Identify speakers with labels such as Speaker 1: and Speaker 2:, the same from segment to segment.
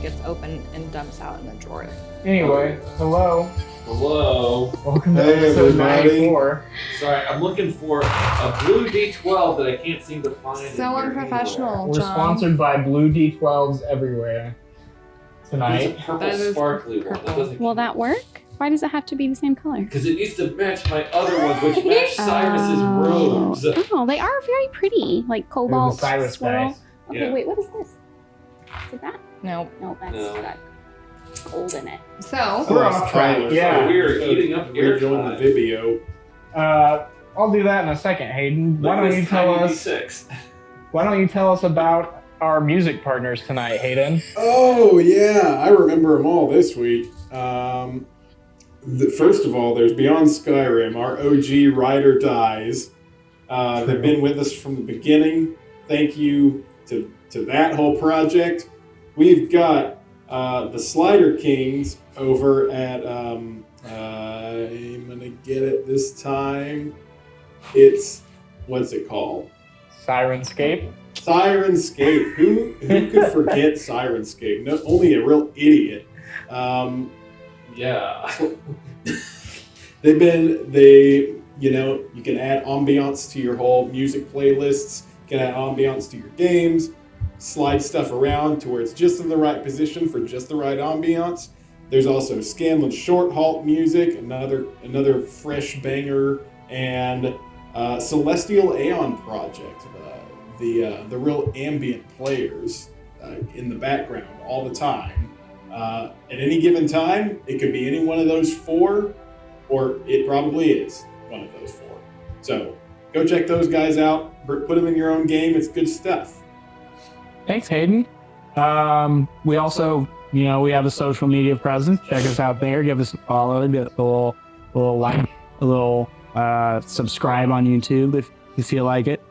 Speaker 1: gets opened and dumps out in the drawer.
Speaker 2: Anyway, hello. Welcome to episode 94.
Speaker 3: Sorry, I'm looking for a blue D12 that I can't seem to find.
Speaker 1: So unprofessional,
Speaker 2: We're
Speaker 1: John.
Speaker 2: sponsored by blue D12s everywhere tonight.
Speaker 3: It's a purple sparkly one. That doesn't.
Speaker 4: Will that work? Why does it have to be the same color?
Speaker 3: Because it needs to match my other ones, which match Cyrus's robes.
Speaker 4: Oh, they are very pretty, like cobalt
Speaker 2: They're the Cyrus
Speaker 4: swirl.
Speaker 2: guys.
Speaker 4: Okay,
Speaker 3: Yeah.
Speaker 4: wait, what is this? Is it that?
Speaker 1: Nope.
Speaker 4: No, that's
Speaker 3: No.
Speaker 4: got gold in it.
Speaker 1: So,
Speaker 2: We're off track. Yeah.
Speaker 3: We are eating up air
Speaker 5: Rejoin the Vimeo.
Speaker 2: I'll do that in a second, Hayden. Why don't you tell us about our music partners tonight, Hayden?
Speaker 5: Oh yeah, I remember them all this week. First of all, there's Beyond Skyrim, our OG Ride or Dies. They've been with us from the beginning. Thank you to that whole project. We've got the Slider Kings over at I'm gonna get it this time. It's what's it called?
Speaker 2: Sirenscape.
Speaker 5: Sirenscape. Who could forget Sirenscape? No, only a real idiot.
Speaker 3: Yeah.
Speaker 5: You can add ambiance to your whole music playlists. You can add ambiance to your games. Slide stuff around to where it's just in the right position for just the right ambiance. There's also Scanlan Short Halt music, another fresh banger, and Celestial Aeon Project, the real ambient players in the background all the time. At any given time, it could be any one of those four, or it probably is one of those four. So go check those guys out. Put them in your own game. It's good stuff.
Speaker 2: Thanks, Hayden. We also, we have a social media presence. Check us out there. Give us a follow. Get a little like, a little subscribe on YouTube if you feel like it.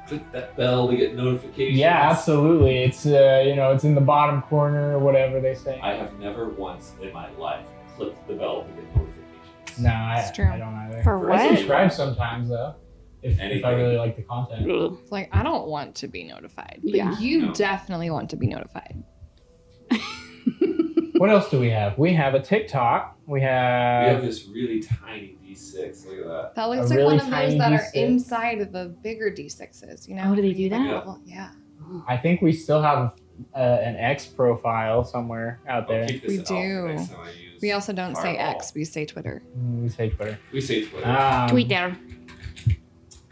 Speaker 3: Click that bell to get notifications.
Speaker 2: Yeah, absolutely. It's it's in the bottom corner or whatever they say.
Speaker 3: I have never once in my life clicked the bell to get notifications.
Speaker 2: No, I don't either.
Speaker 4: For
Speaker 2: I
Speaker 4: what?
Speaker 2: subscribe sometimes though, if I really like the content.
Speaker 4: Ugh.
Speaker 1: it's like, I don't want to be notified. But
Speaker 4: Yeah.
Speaker 1: you
Speaker 3: No.
Speaker 1: definitely want to be notified.
Speaker 2: What else do we have? We have a TikTok. We
Speaker 3: We have
Speaker 2: have
Speaker 3: this really tiny D6. Look at that.
Speaker 1: That looks
Speaker 2: A
Speaker 1: like
Speaker 2: really
Speaker 1: one of
Speaker 2: tiny
Speaker 1: those that are
Speaker 2: D6.
Speaker 1: inside of the bigger D6s,
Speaker 4: Oh, do they do that?
Speaker 1: Yeah.
Speaker 2: I think we still have an X profile somewhere out there.
Speaker 3: I'll keep this
Speaker 1: We
Speaker 3: off
Speaker 1: do.
Speaker 3: next time I use
Speaker 1: We also don't say
Speaker 3: Fireball.
Speaker 1: X, we say Twitter.
Speaker 2: We say Twitter.
Speaker 3: We say Twitter.
Speaker 4: Tweet there.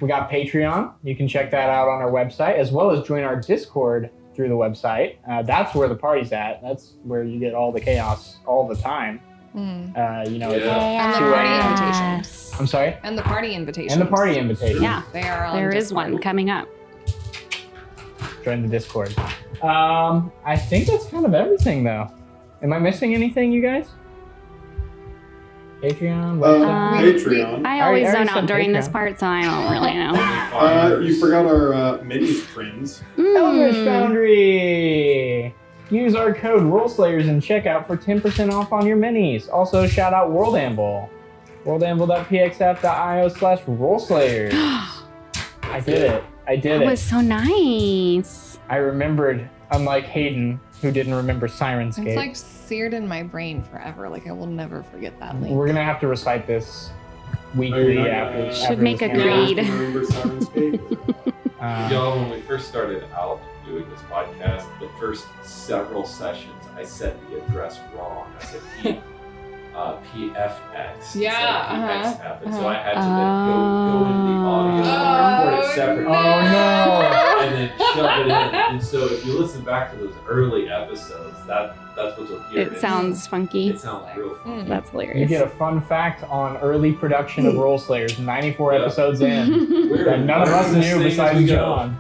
Speaker 2: We got Patreon. You can check that out on our website, as well as join our Discord through the website. That's where the party's at. That's where you get all the chaos all the time.
Speaker 1: Mm.
Speaker 2: It's
Speaker 1: And the
Speaker 2: 2
Speaker 1: party
Speaker 2: a.m.
Speaker 1: invitations.
Speaker 2: I'm sorry?
Speaker 1: And the party invitations.
Speaker 2: And the party invitation.
Speaker 4: Yeah,
Speaker 1: They are on
Speaker 4: there is
Speaker 1: Discord.
Speaker 4: one coming up.
Speaker 2: Join the Discord. I think that's kind of everything, though. Am I missing anything, you guys? Patreon?
Speaker 5: Patreon.
Speaker 4: I always
Speaker 2: I already
Speaker 4: zone
Speaker 2: said
Speaker 4: out during this
Speaker 2: Patreon.
Speaker 4: part, so I don't really know.
Speaker 5: You forgot our minis friends.
Speaker 2: Eltheris Foundry! Use our code ROLLSLAYERS in checkout for 10% off on your minis. Also, shout out World Amble. worldamble.pxf.io/RollSlayers. I did it.
Speaker 4: That was so nice.
Speaker 2: I remembered, unlike Hayden, who didn't remember
Speaker 1: It's
Speaker 2: Sirenscape.
Speaker 1: like seared in my brain forever. Like I will never forget that link.
Speaker 2: We're gonna have to recite this weekly
Speaker 5: Oh, you're not
Speaker 2: after.
Speaker 5: gonna-
Speaker 2: after
Speaker 4: Should make
Speaker 2: this
Speaker 4: a
Speaker 2: one.
Speaker 4: grade.
Speaker 5: Remember Sirenscape?
Speaker 3: Y'all, when we first started out doing this podcast, the first several sessions, I said the address wrong. I said PFX.
Speaker 1: Yeah,
Speaker 3: instead of PXF. And so I had to
Speaker 4: Oh.
Speaker 3: then go into the audio and record it separately.
Speaker 2: Oh no!
Speaker 3: And then shove it in. And so if you listen back to those early episodes, that's what you'll hear.
Speaker 4: It sounds funky.
Speaker 3: It sounds real fun.
Speaker 4: That's
Speaker 2: You
Speaker 4: hilarious.
Speaker 2: get a fun fact on early production of Roll Slayers, 94
Speaker 3: Yeah.
Speaker 2: episodes in.
Speaker 3: We're
Speaker 2: That none of us
Speaker 3: learning this
Speaker 2: knew
Speaker 3: thing as
Speaker 2: besides
Speaker 3: we go.
Speaker 2: John.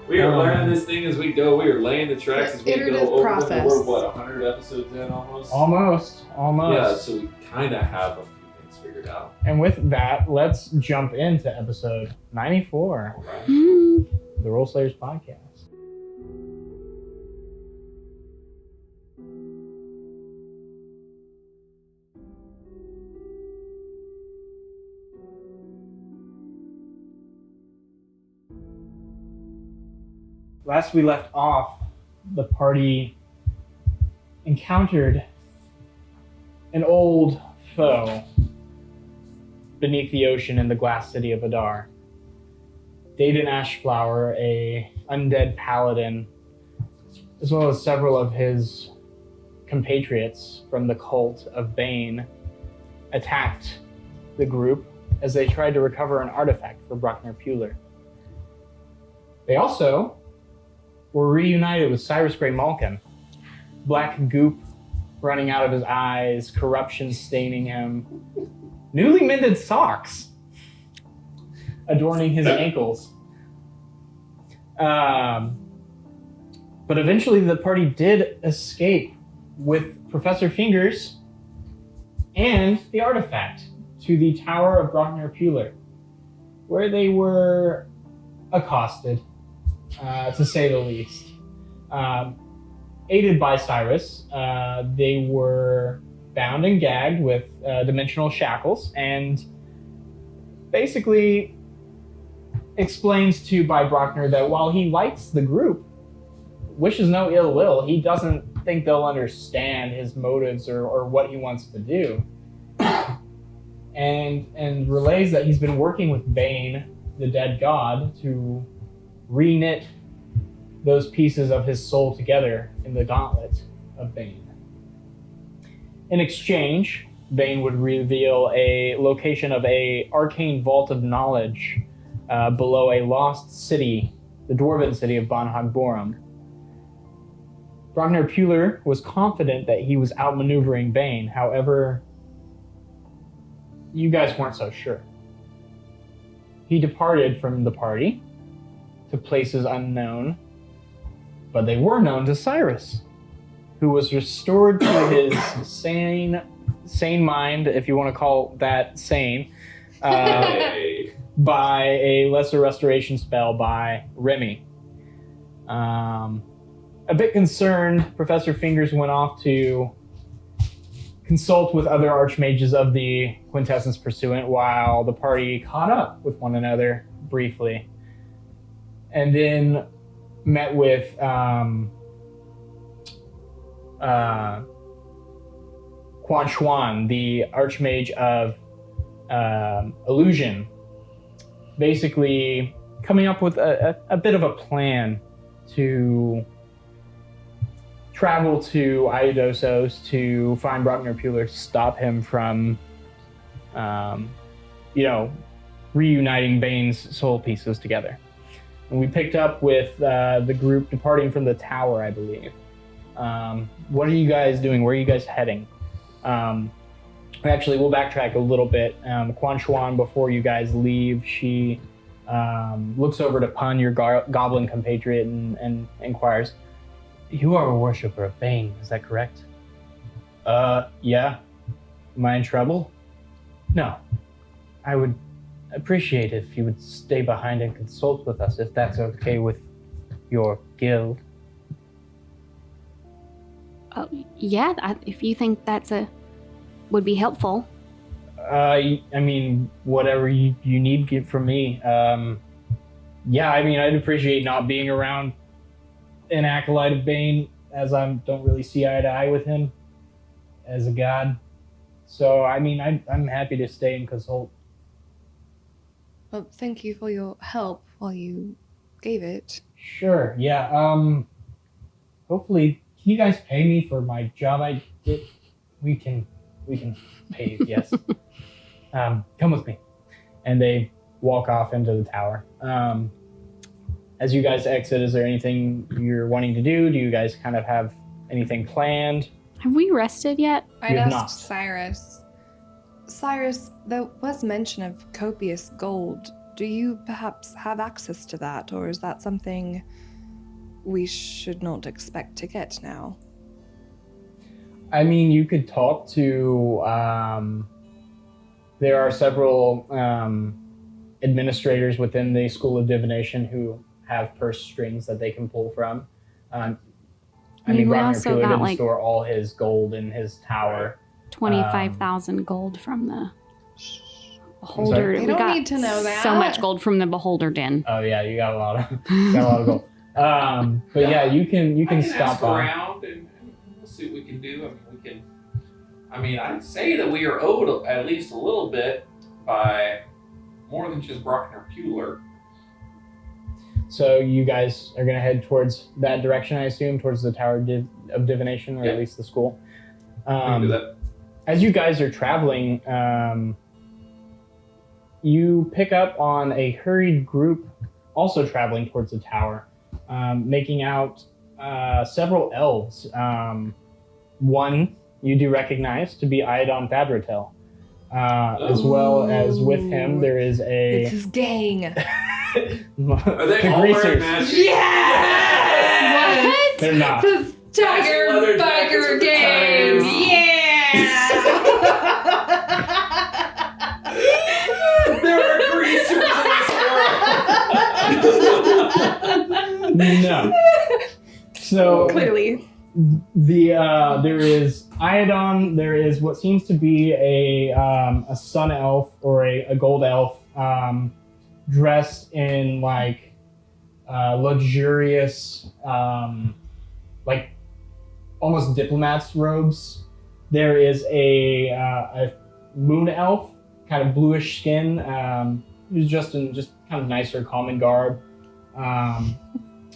Speaker 3: We are learning this thing as we go. We are laying the tracks as we
Speaker 1: Iterative
Speaker 3: go over
Speaker 1: process.
Speaker 3: them. We're what, 100 episodes in almost?
Speaker 2: Almost.
Speaker 3: Yeah, so we kind of have a few things figured out.
Speaker 2: And with that, let's jump into episode 94,
Speaker 3: All right.
Speaker 4: Mm.
Speaker 2: the Roll Slayers podcast. Last we left off, the party encountered an old foe beneath the ocean in the glass city of Adar. Daden Ashflower, a undead paladin, as well as several of his compatriots from the cult of Bane, attacked the group as they tried to recover an artifact for Brockner Puler. They also were reunited with Cyrus Grey Malkin. Black goop running out of his eyes, corruption staining him, newly mended socks adorning his ankles. But eventually the party did escape with Professor Fingers and the artifact to the Tower of Brockner Puler, where they were accosted, to say the least. Aided by Cyrus, they were bound and gagged with dimensional shackles, and basically explains by Brockner that while he likes the group, wishes no ill will, he doesn't think they'll understand his motives or what he wants to do. and relays that he's been working with Bane, the dead god, to re-knit those pieces of his soul together in the gauntlet of Bane. In exchange, Bane would reveal a location of a arcane vault of knowledge below a lost city, the dwarven city of Banhag-Borum. Brockner Puler was confident that he was outmaneuvering Bane. However, you guys weren't so sure. He departed from the party to places unknown, but they were known to Cyrus, who was restored to his sane mind, if you want to call that sane, by a lesser restoration spell by Remy. A bit concerned, Professor Fingers went off to consult with other archmages of the Quintessence Pursuant while the party caught up with one another briefly. And then met with Quan Chuan, the Archmage of Illusion, basically coming up with a bit of a plan to travel to Iodosos to find Brockner Puler to stop him from, reuniting Bane's soul pieces together. And we picked up with the group departing from the tower, I believe. What are you guys doing? Where are you guys heading? Actually, we'll backtrack a little bit. Quan Chuan, before you guys leave, she looks over to Pun, your goblin compatriot, and inquires, "You are a worshiper of Bane, is that correct?" Yeah. Am I in trouble? No. I would appreciate it if you would stay behind and consult with us, if that's okay with your guild.
Speaker 4: If you think would be helpful.
Speaker 2: I mean, whatever you need from me. I'd appreciate not being around an acolyte of Bane, as I don't really see eye to eye with him as a god. So, I'm happy to stay and consult.
Speaker 1: Well, thank you for your help while you gave it.
Speaker 2: Sure, yeah. Hopefully, can you guys pay me for my job I did? We can pay you, yes. Come with me. And they walk off into the tower. As you guys exit, is there anything you're wanting to do? Do you guys kind of have anything planned?
Speaker 4: Have we rested yet?
Speaker 1: I'd asked Cyrus. Cyrus, there was mention of copious gold. Do you perhaps have access to that, or is that something we should not expect to get now?
Speaker 2: You could talk to... there are several administrators within the School of Divination who have purse strings that they can pull from. Brockner Puler didn't store all his gold in his tower.
Speaker 4: 25,000 gold from the Beholder.
Speaker 1: They don't need to know that.
Speaker 4: So much gold from the Beholder Den.
Speaker 2: Oh yeah, you got a lot of gold. But yeah, you can stop by.
Speaker 3: Around and We'll see what we can do. I'd say that we are owed at least a little bit by more than just Brockner Puler.
Speaker 2: So you guys are going to head towards that direction, I assume, towards the Tower of Divination, or at least the school.
Speaker 3: We can do that.
Speaker 2: As you guys are traveling, you pick up on a hurried group also traveling towards the tower, making out several elves. One you do recognize to be Iodon Fabratel. As well as with him, there is
Speaker 1: It's his gang.
Speaker 3: Are they all wearing masks?
Speaker 1: Yes!
Speaker 4: What?
Speaker 2: They're not.
Speaker 1: This tiger
Speaker 3: leather jackets
Speaker 1: biker
Speaker 3: with the
Speaker 1: gang.
Speaker 3: ties.
Speaker 1: Yeah!
Speaker 3: There are greasers in this world.
Speaker 2: No. So
Speaker 1: Clearly.
Speaker 2: there is Iodon. There is what seems to be a sun elf or a gold elf, dressed in like luxurious, like almost diplomat's robes. There is a moon elf, kind of bluish skin, who's just in kind of nicer common garb.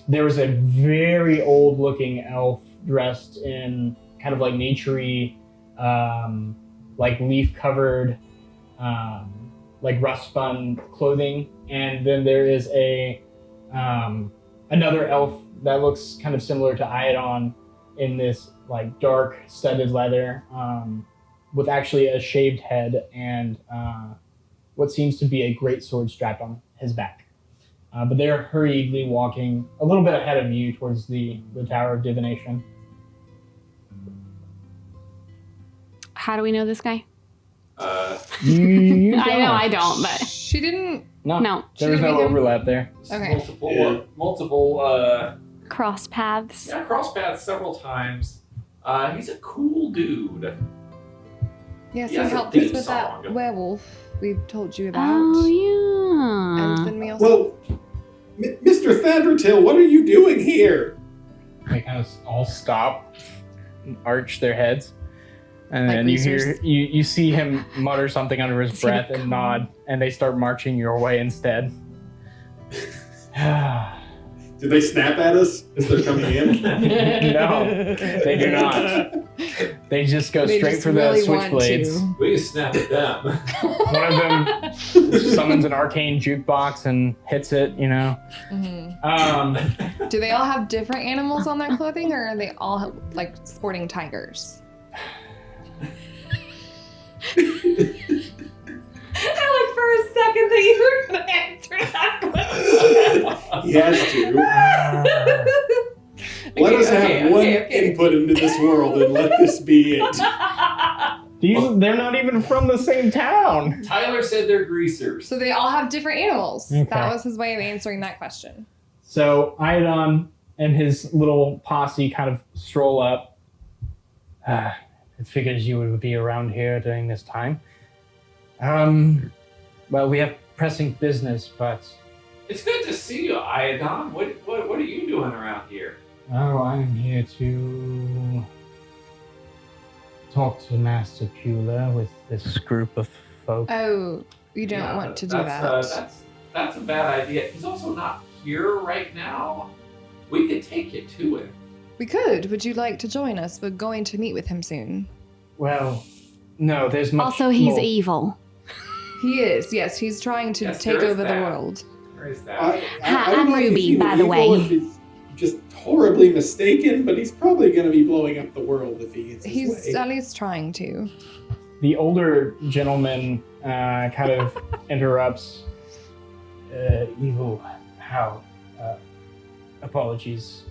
Speaker 2: There was a very old looking elf dressed in kind of like naturey, like leaf covered, like rough spun clothing. And then there is another elf that looks kind of similar to Iodon in this like dark studded leather, with actually a shaved head and what seems to be a great sword strapped on his back. But they're hurriedly walking a little bit ahead of you towards the Tower of Divination.
Speaker 4: How do we know this guy?
Speaker 2: You
Speaker 4: I don't, but
Speaker 1: She didn't.
Speaker 4: no.
Speaker 2: There was no
Speaker 1: Should we-
Speaker 2: overlap there.
Speaker 1: Okay.
Speaker 3: Multiple
Speaker 4: Cross paths.
Speaker 3: yeah, cross paths several times. He's a cool dude.
Speaker 1: Yes,
Speaker 3: He
Speaker 1: he
Speaker 3: has a
Speaker 1: helped us
Speaker 3: theme
Speaker 1: with
Speaker 3: song.
Speaker 1: that werewolf we told you about.
Speaker 4: Oh yeah.
Speaker 1: And then we also.
Speaker 5: Well, Mr. Fabratil, what are you doing here?
Speaker 2: They kind of all stop, and arch their heads, and
Speaker 1: Like
Speaker 2: then you hear
Speaker 1: greasers.
Speaker 2: you see him mutter something under his
Speaker 1: Is he
Speaker 2: breath
Speaker 1: gonna
Speaker 2: and
Speaker 1: come?
Speaker 2: nod, and they start marching your way instead.
Speaker 5: Do they snap at us as they're coming in?
Speaker 2: No, they do not. They just go
Speaker 1: They
Speaker 2: straight
Speaker 1: just
Speaker 2: for the
Speaker 1: really want
Speaker 2: switchblades.
Speaker 1: to.
Speaker 3: We can snap at them.
Speaker 2: One of them summons an arcane jukebox and hits it.
Speaker 1: Mhm. Do they all have different animals on their clothing, or are they all like sporting tigers? I like for a second that you were going to answer that question.
Speaker 5: He has to. Let us have one input into this world and let this be it.
Speaker 2: They're not even from the same town.
Speaker 3: Tyler said they're greasers.
Speaker 1: So they all have different animals.
Speaker 2: Okay.
Speaker 1: That was his way of answering that question.
Speaker 2: So Iodon and his little posse kind of stroll up. It figures you would be around here during this time. Well, we have pressing business, but...
Speaker 3: It's good to see you, Iodon. What are you doing around here?
Speaker 2: Oh, I'm here to talk to Master Pula with this group of folk.
Speaker 1: Oh, you don't
Speaker 3: Yeah,
Speaker 1: want to do
Speaker 3: that's,
Speaker 1: that.
Speaker 3: That's a bad idea. He's also not here right now. We could take you to him.
Speaker 1: We could. Would you like to join us? We're going to meet with him soon.
Speaker 2: Well, no, there's much
Speaker 4: Also, he's
Speaker 2: more.
Speaker 4: evil.
Speaker 1: He is. Yes, he's trying to
Speaker 3: Yes,
Speaker 1: take
Speaker 3: there is
Speaker 1: over the
Speaker 3: that.
Speaker 1: world.
Speaker 3: Where is that?
Speaker 4: Hi,
Speaker 5: don't
Speaker 4: I'm
Speaker 5: know if
Speaker 4: Ruby,
Speaker 5: he's
Speaker 4: by the
Speaker 5: evil,
Speaker 4: way.
Speaker 5: if he's just horribly mistaken, but he's probably going to be blowing up the world if he gets his
Speaker 1: He's
Speaker 5: way.
Speaker 1: at least trying to.
Speaker 2: The older gentleman kind of interrupts. Evil, how? Apologies.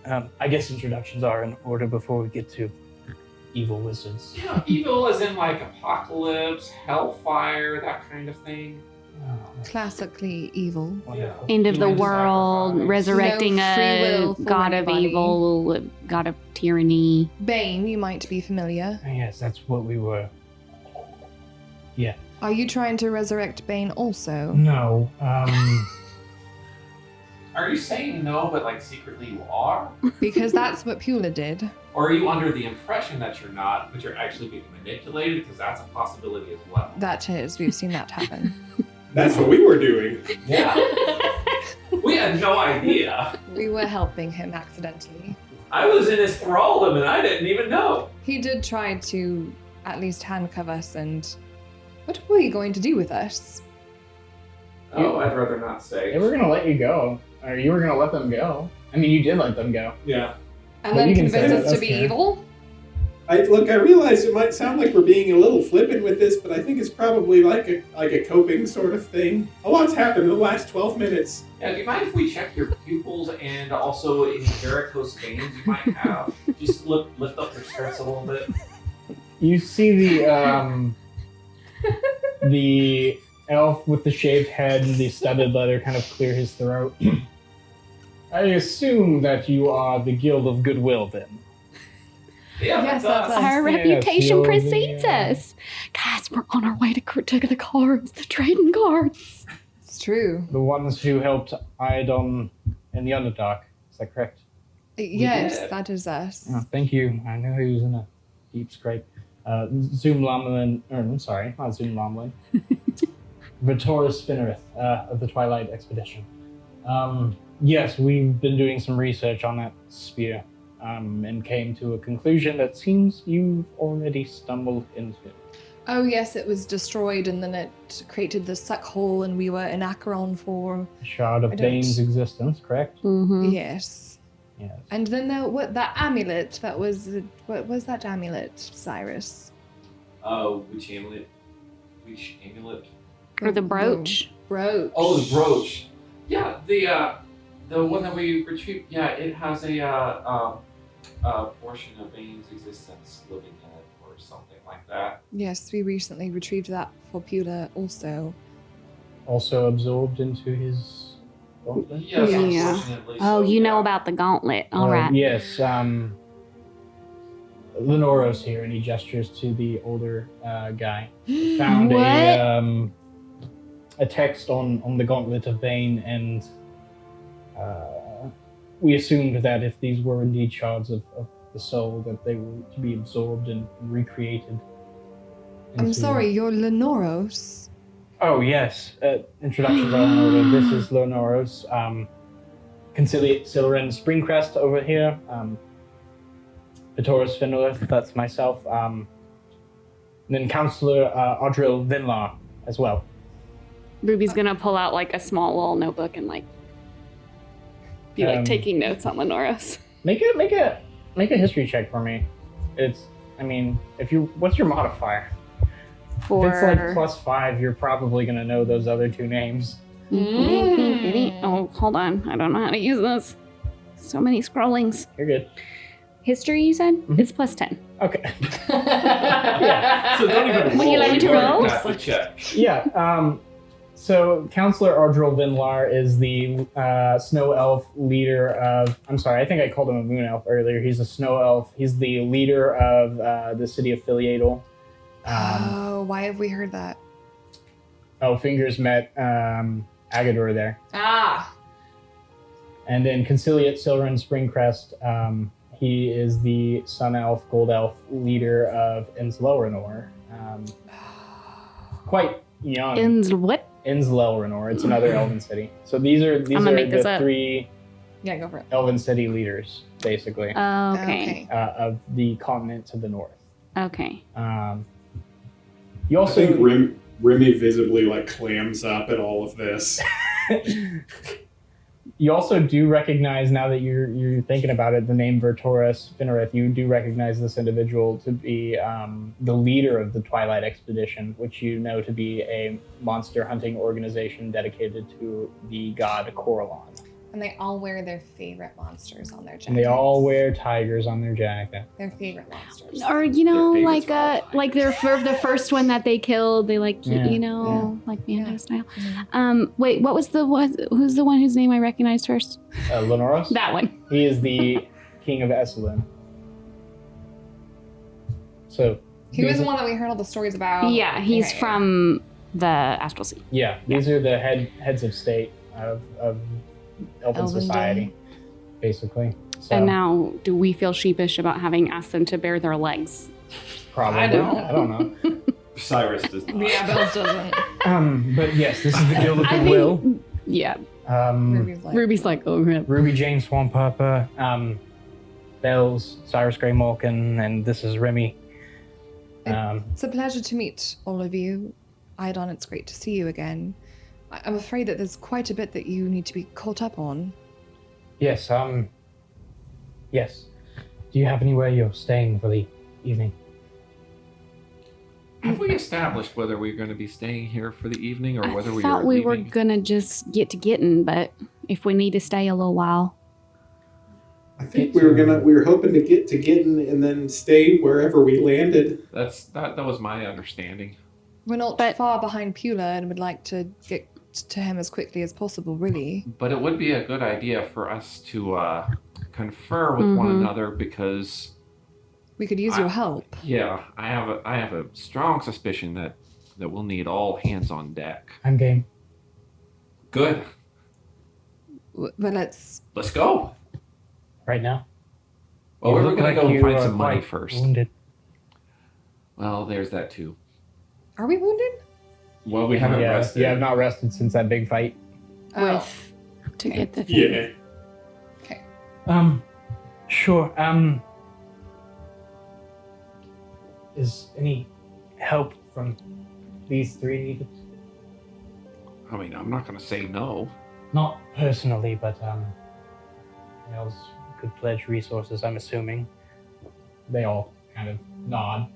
Speaker 2: I guess introductions are in order before we get to evil wizards.
Speaker 3: You know, evil as in like apocalypse, hellfire, that kind of thing.
Speaker 1: Classically evil.
Speaker 2: Wonderful.
Speaker 4: End of the
Speaker 3: Human
Speaker 4: world,
Speaker 3: sacrifice.
Speaker 4: resurrecting
Speaker 1: No free
Speaker 4: a
Speaker 1: will for
Speaker 4: god of
Speaker 1: anybody.
Speaker 4: evil, god of tyranny.
Speaker 1: Bane, you might be familiar.
Speaker 2: Yes, that's what we were.
Speaker 1: Are you trying to resurrect Bane also?
Speaker 2: No,
Speaker 3: Are you saying no, but like secretly you are?
Speaker 1: Because that's what Pula did.
Speaker 3: Or are you under the impression that you're not, but you're actually being manipulated? Because that's a possibility as well.
Speaker 1: That is, we've seen that happen.
Speaker 5: That's what we were doing.
Speaker 3: Yeah. We had no idea.
Speaker 1: We were helping him accidentally.
Speaker 3: I was in his thraldom and I didn't even know.
Speaker 1: He did try to at least handcuff us, and what were you going to do with us?
Speaker 3: Oh, I'd rather not say.
Speaker 2: They were gonna let you go, or you were gonna let them go. I mean, you did let them go.
Speaker 3: Yeah.
Speaker 1: And
Speaker 2: Well,
Speaker 1: then
Speaker 2: you can
Speaker 1: convince
Speaker 2: say
Speaker 1: us
Speaker 2: that,
Speaker 1: to be
Speaker 2: that's fair.
Speaker 1: evil?
Speaker 5: I realize it might sound like we're being a little flippant with this, but I think it's probably like a coping sort of thing. A lot's happened in the last 12 minutes.
Speaker 3: Yeah, do you mind if we check your pupils and also any varicose veins you might have? Just lift up your skirts a little bit.
Speaker 2: You see the elf with the shaved head and the studded leather kind of clear his throat. I assume that you are the Guild of Goodwill, then.
Speaker 3: Yeah,
Speaker 1: Yes,
Speaker 3: that's
Speaker 1: that's
Speaker 3: us.
Speaker 1: us.
Speaker 4: Our
Speaker 2: Yes,
Speaker 4: reputation
Speaker 2: you're
Speaker 4: precedes
Speaker 2: the,
Speaker 4: us. Guys, we're on our way to the cards, the trading cards.
Speaker 1: It's true.
Speaker 2: The ones who helped Iodon in the Underdark. Is that correct?
Speaker 1: Yes,
Speaker 3: did.
Speaker 1: that is us.
Speaker 2: Oh, thank you. I knew he was in a deep scrape. Zoom Lomlin, or I'm sorry, not Zoom Lomlin. Vertoris Finnerith of the Twilight Expedition. Yes, we've been doing some research on that spear and came to a conclusion that seems you've already stumbled into.
Speaker 1: Oh yes, it was destroyed and then it created the suck hole and we were in Acheron for...
Speaker 2: A shard of
Speaker 1: I don't-
Speaker 2: Bane's existence, correct?
Speaker 4: Mm-hmm.
Speaker 1: Yes.
Speaker 2: Yes.
Speaker 1: And then that amulet, what was that amulet, Cyrus?
Speaker 3: Oh, which amulet? Which amulet?
Speaker 4: Or the brooch.
Speaker 1: Brooch.
Speaker 3: Oh, the brooch. Yeah, the one that we retrieved. Yeah, it has a portion of Bane's existence living in it, or something like that.
Speaker 1: Yes, we recently retrieved that for Pula also.
Speaker 2: Also absorbed into his gauntlet?
Speaker 3: Yes,
Speaker 4: Yeah.
Speaker 3: unfortunately.
Speaker 4: Oh,
Speaker 3: so,
Speaker 4: you know
Speaker 3: yeah.
Speaker 4: about the gauntlet. All right.
Speaker 2: Yes. Lenoros here, and he gestures to the older guy. Found a text on the Gauntlet of Bane, and we assumed that if these were indeed shards of the soul, that they were to be absorbed and recreated.
Speaker 1: I'm
Speaker 2: into-
Speaker 1: sorry, you're Lenoros.
Speaker 2: Oh, yes. Introductions are in order. This is Lenoros. Conciliate Siloren Springcrest over here. Vitoris Finolith, that's myself. And then Counselor Audril Vinlar as well.
Speaker 4: Ruby's gonna pull out like a small little notebook and like be like taking notes on Lenoros.
Speaker 2: Make a history check for me. What's your modifier?
Speaker 4: For
Speaker 2: If it's like +5, you're probably gonna know those other two names.
Speaker 4: Oh, hold on. I don't know how to use this. So many scrollings.
Speaker 2: You're good.
Speaker 4: History, you said?
Speaker 2: Mhm.
Speaker 4: It's +10.
Speaker 2: Okay.
Speaker 3: So don't even roll.
Speaker 4: Would you like me to
Speaker 3: already
Speaker 4: roll?
Speaker 3: passed the check.
Speaker 2: Yeah. So Counselor Ardril Vinlar is the snow elf leader of. I'm sorry, I think I called him a moon elf earlier. He's a snow elf. He's the leader of the city of Filiatal.
Speaker 1: Oh, why have we heard that?
Speaker 2: Fingers met Agador there.
Speaker 1: Ah!
Speaker 2: And then Conciliate Silren Springcrest, he is the sun elf, gold elf leader of Inslelrenor. Quite young.
Speaker 4: What?
Speaker 2: Inslelrenor, it's another elven city. So these are
Speaker 4: gonna make this
Speaker 2: the
Speaker 4: up.
Speaker 2: 3
Speaker 1: Yeah, go for it.
Speaker 2: elven city leaders, basically,
Speaker 4: Okay.
Speaker 2: of the continent to the north.
Speaker 4: Okay.
Speaker 2: You
Speaker 5: I
Speaker 2: also
Speaker 5: think Remy visibly clams up at all of this.
Speaker 2: You also do recognize, now that you're thinking about it, the name Vertoris Finnerith. You do recognize this individual to be the leader of the Twilight Expedition, which you know to be a monster hunting organization dedicated to the god Coralon.
Speaker 1: And they all wear their favorite monsters on their jackets.
Speaker 2: And they all wear tigers on their jacket.
Speaker 1: their favorite monsters.
Speaker 4: Or
Speaker 3: Their favorites are all
Speaker 4: like their the first one that they killed, they like
Speaker 2: Yeah.
Speaker 4: like Mando
Speaker 1: Yeah.
Speaker 4: style.
Speaker 1: Mhm.
Speaker 4: Wait, who's the one whose name I recognized first?
Speaker 2: Lenoros?
Speaker 4: That one.
Speaker 2: He is the king of Esselin. So
Speaker 1: He was the one that we heard all the stories about.
Speaker 4: Yeah, he's
Speaker 1: Okay.
Speaker 4: from the Astral Sea.
Speaker 2: yeah, these are the heads of state of Elven
Speaker 1: Elven
Speaker 2: society,
Speaker 1: Day.
Speaker 2: basically. So,
Speaker 4: And now, do we feel sheepish about having asked them to bare their legs?
Speaker 2: probably.
Speaker 1: I don't.
Speaker 2: I don't know.
Speaker 3: Cyrus does not.
Speaker 1: Yeah, Bells doesn't.
Speaker 2: But yes, this is the Guild of
Speaker 4: I
Speaker 2: Goodwill.
Speaker 4: think, yeah.
Speaker 1: Ruby's like,
Speaker 4: Ruby's like, oh, crap.
Speaker 2: Ruby Jane Swampurper, Bells, Cyrus Grey Malkin, and this is Remy.
Speaker 1: It's a pleasure to meet all of you. Idon, it's great to see you again. I'm afraid that there's quite a bit that you need to be caught up on.
Speaker 2: Yes, yes. Do you have anywhere you're staying for the evening?
Speaker 3: Have we established whether we're going to be staying here for the evening or whether
Speaker 4: I
Speaker 3: we
Speaker 4: thought
Speaker 3: are
Speaker 4: we
Speaker 3: leaving?
Speaker 4: were gonna just get to getting, but if we need to stay a little while.
Speaker 5: I think we were hoping to get to Gittin and then stay wherever we landed.
Speaker 3: That was my understanding.
Speaker 1: We're not
Speaker 4: But-
Speaker 1: far behind Pula and would like to get to him as quickly as possible, really.
Speaker 3: But it would be a good idea for us to confer with one another because
Speaker 1: We could use your help.
Speaker 3: yeah, I have a strong suspicion that we'll need all hands on deck.
Speaker 2: I'm game.
Speaker 3: Good.
Speaker 1: But let's...
Speaker 3: Let's go.
Speaker 2: Right now?
Speaker 3: Well,
Speaker 2: You
Speaker 3: we were
Speaker 2: look
Speaker 3: going
Speaker 2: like
Speaker 3: to go
Speaker 2: you
Speaker 3: find
Speaker 2: are
Speaker 3: some money
Speaker 2: quite
Speaker 3: first.
Speaker 2: Wounded.
Speaker 3: Well, there's that too.
Speaker 1: Are we wounded?
Speaker 3: Well, we haven't rested.
Speaker 2: You have not rested since that big fight.
Speaker 4: With to
Speaker 1: Okay.
Speaker 4: get the thing.
Speaker 5: Yeah.
Speaker 1: Okay.
Speaker 2: Sure. Is any help from these three needed?
Speaker 3: I mean, I'm not going to say no.
Speaker 2: Not personally, but else could pledge resources. I'm assuming they all kind of nod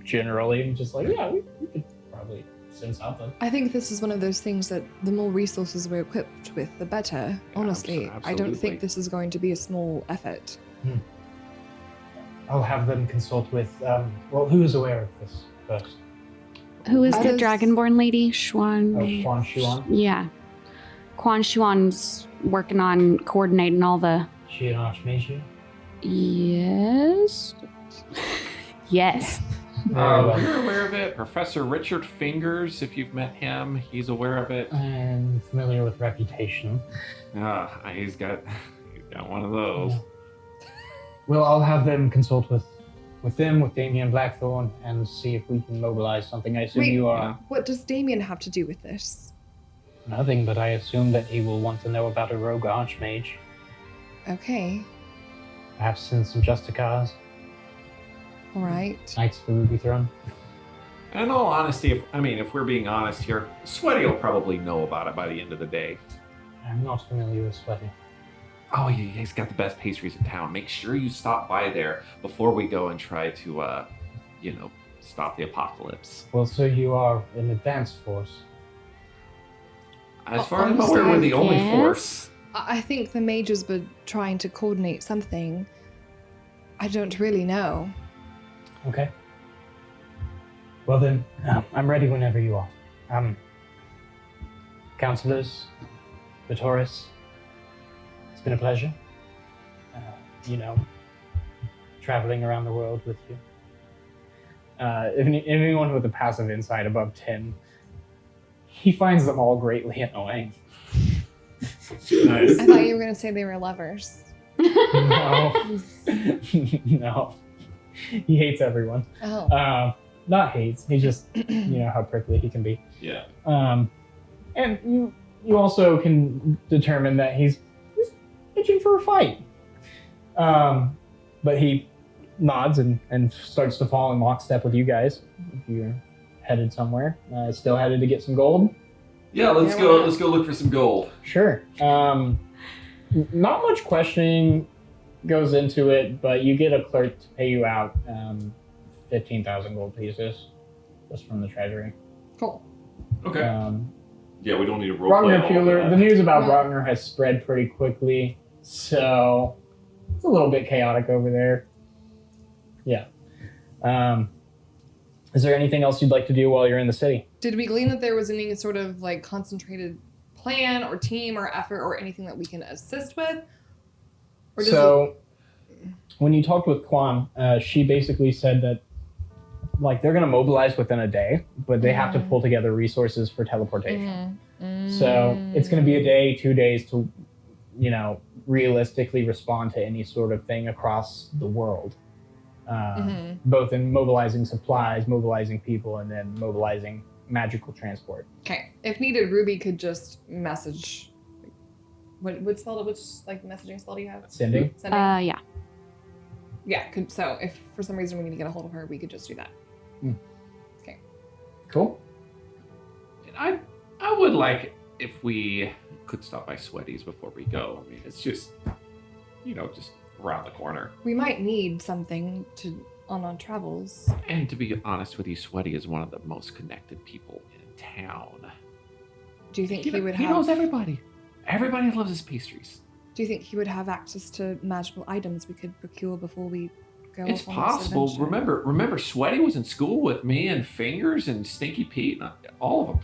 Speaker 2: generally, just like yeah, we could probably send something.
Speaker 1: I think this is one of those things that the more resources we're equipped with, the better. Honestly, I don't
Speaker 3: absolutely.
Speaker 1: think this is going to be a small effort.
Speaker 2: I'll have them consult with. Well, who is aware of this first?
Speaker 4: Who is the
Speaker 1: Others-
Speaker 4: Dragonborn lady? Xuan.
Speaker 2: Oh, Quan Shuan.
Speaker 4: Yeah. Quan Xuan's working on coordinating all the.
Speaker 2: She an archmage.
Speaker 4: Yes. Yes.
Speaker 3: You're aware of it. Professor Richard Fingers, if you've met him, he's aware of it.
Speaker 2: I'm familiar with reputation.
Speaker 3: He's got one of those.
Speaker 2: Well, I'll have them consult with Damien Blackthorn, and see if we can mobilize something. I assume
Speaker 1: Wait.
Speaker 2: you are
Speaker 1: What does Damien have to do with this?
Speaker 2: nothing, but I assume that he will want to know about a rogue archmage.
Speaker 1: Okay.
Speaker 2: Perhaps send some Justicars,
Speaker 1: All right.
Speaker 2: Knights of the Ruby Throne.
Speaker 3: And in all honesty, if we're being honest here, Sweaty will probably know about it by the end of the day.
Speaker 2: I'm not familiar with Sweaty.
Speaker 3: Oh, yeah, he's got the best pastries in town. Make sure you stop by there before we go and try to, stop the apocalypse.
Speaker 2: Well, so you are an advanced force.
Speaker 3: As far as I'm aware, we're the only
Speaker 4: Yes.
Speaker 3: force.
Speaker 1: I think the mages were trying to coordinate something. I don't really know.
Speaker 2: Okay. Well then, I'm ready whenever you are. Counselors, Eltheris, it's been a pleasure. Traveling around the world with you. Anyone with a passive insight above 10, he finds them all greatly annoying.
Speaker 3: Nice.
Speaker 1: I thought you were going to say they were lovers.
Speaker 2: No. No. He hates everyone.
Speaker 1: Oh.
Speaker 2: Not hates, he just, how prickly he can be.
Speaker 3: Yeah.
Speaker 2: And you also can determine that he's itching for a fight. But he nods and starts to fall in lockstep with you guys. If you're headed somewhere, still headed to get some gold.
Speaker 3: Yeah, let's
Speaker 1: Yeah,
Speaker 3: go.
Speaker 1: why not?
Speaker 3: Let's go look for some gold.
Speaker 2: Sure. Not much questioning goes into it, but you get a clerk to pay you out 15,000 gold pieces just from the treasury.
Speaker 1: Cool.
Speaker 3: Okay. Yeah, we don't need to roll
Speaker 2: Ragnar
Speaker 3: play all of
Speaker 2: Puler,
Speaker 3: that.
Speaker 2: the news about
Speaker 1: Yeah.
Speaker 2: Ragnar has spread pretty quickly, so it's a little bit chaotic over there. Yeah. Is there anything else you'd like to do while you're in the city?
Speaker 1: Did we glean that there was any sort of concentrated plan or team or effort or anything that we can assist with? Or does
Speaker 2: So, when you talked with Quan, she basically said that they're going to mobilize within a day, but they have to pull together resources for teleportation. So it's going to be a day, 2 days to realistically respond to any sort of thing across the world. Both in mobilizing supplies, mobilizing people, and then mobilizing magical transport.
Speaker 1: Okay. If needed, Ruby could just message. Which messaging spell do you have?
Speaker 2: Sending?
Speaker 4: Yeah.
Speaker 1: Yeah. So if for some reason we need to get a hold of her, we could just do that. Okay.
Speaker 2: Cool.
Speaker 3: I would like if we could stop by Sweaty's before we go. I mean, it's just, just around the corner.
Speaker 1: We might need something on our travels.
Speaker 3: And to be honest with you, Sweaty is one of the most connected people in town.
Speaker 1: Do you think he
Speaker 3: knows everybody. Everybody loves his pastries.
Speaker 1: Do you think he would have access to magical items we could procure before we go?
Speaker 3: It's
Speaker 1: off on
Speaker 3: possible.
Speaker 1: this adventure?
Speaker 3: Remember, Sweaty was in school with me and Fingers and Stinky Pete and all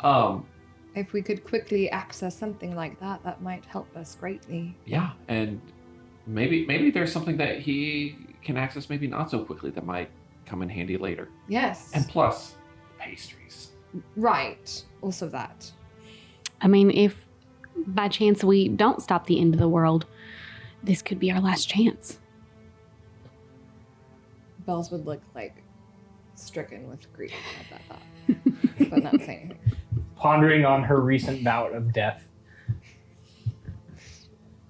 Speaker 3: of them.
Speaker 1: If we could quickly access something like that, that might help us greatly.
Speaker 3: Yeah, and maybe there's something that he can access, maybe not so quickly, that might come in handy later.
Speaker 1: Yes.
Speaker 3: And plus, pastries.
Speaker 1: Right. Also that.
Speaker 4: I mean, if by chance we don't stop the end of the world, this could be our last chance.
Speaker 1: Bells would look like stricken with grief at that thought, but not saying anything.
Speaker 2: Pondering on her recent bout of death.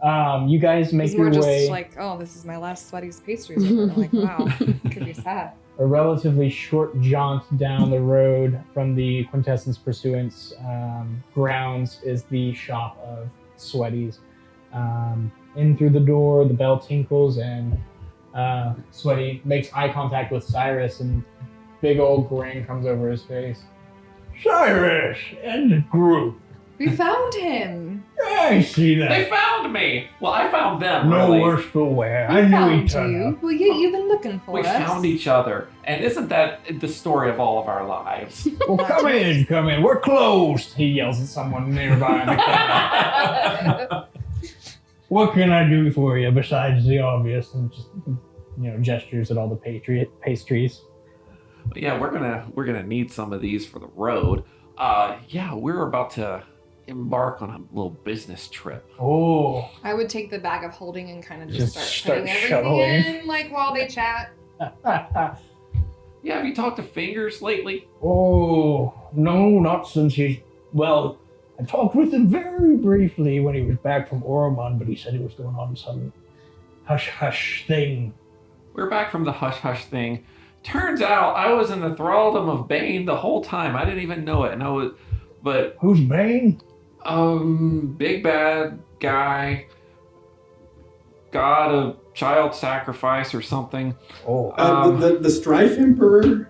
Speaker 2: You guys make
Speaker 1: It's
Speaker 2: your
Speaker 1: more just
Speaker 2: way
Speaker 1: like, oh, this is my last Sweaty's pastries. We're like, wow, could be sad.
Speaker 2: a relatively short jaunt down the road from the Quintessence Pursuance grounds is the shop of Sweaty's. In through the door, the bell tinkles, and Sweaty makes eye contact with Cyrus, and big old grin comes over his face. Cyrus and the group.
Speaker 1: We found him.
Speaker 2: I see that.
Speaker 3: They found me. Well, I found them.
Speaker 2: No
Speaker 3: really.
Speaker 2: worse for wear.
Speaker 1: We
Speaker 2: I knew
Speaker 1: found
Speaker 2: he'd turn
Speaker 1: you.
Speaker 2: up.
Speaker 1: Well, you've been looking for
Speaker 3: We
Speaker 1: us.
Speaker 3: found each other, and isn't that the story of all of our lives?
Speaker 2: Well, come in. We're closed. He yells at someone nearby in the car. What can I do for you besides the obvious? And just gestures at all the pastries.
Speaker 3: Yeah, we're gonna need some of these for the road. We're about to embark on a little business trip.
Speaker 2: Oh.
Speaker 1: I would take the bag of holding and kind of
Speaker 2: Just
Speaker 1: start
Speaker 2: start
Speaker 1: putting everything
Speaker 2: shoveling.
Speaker 1: in, like while they chat.
Speaker 3: Yeah, have you talked to Fingers lately?
Speaker 2: Oh, no, not since well, I talked with him very briefly when he was back from Oromon, but he said he was going on some hush-hush thing.
Speaker 3: We're back from the hush-hush thing. Turns out I was in the thraldom of Bane the whole time. I didn't even know it. But
Speaker 2: Who's Bane?
Speaker 3: big bad guy, god of child sacrifice or something.
Speaker 2: Oh,
Speaker 5: The Strife Emperor?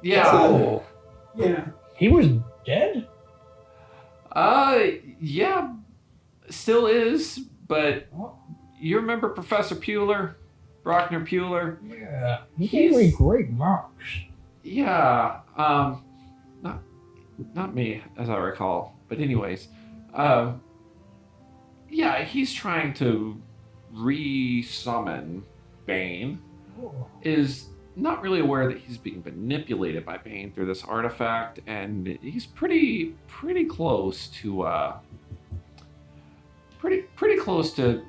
Speaker 3: Yeah.
Speaker 2: oh.
Speaker 5: Yeah.
Speaker 2: He was dead?
Speaker 3: Yeah, still is, but you remember Professor Pueller? Brockner Pueller?
Speaker 2: Yeah, he gave me great marks.
Speaker 3: Yeah, not me, as I recall. But anyways, he's trying to re-summon Bane.
Speaker 2: Oh.
Speaker 3: Is not really aware that he's being manipulated by Bane through this artifact, and he's pretty close to pretty close to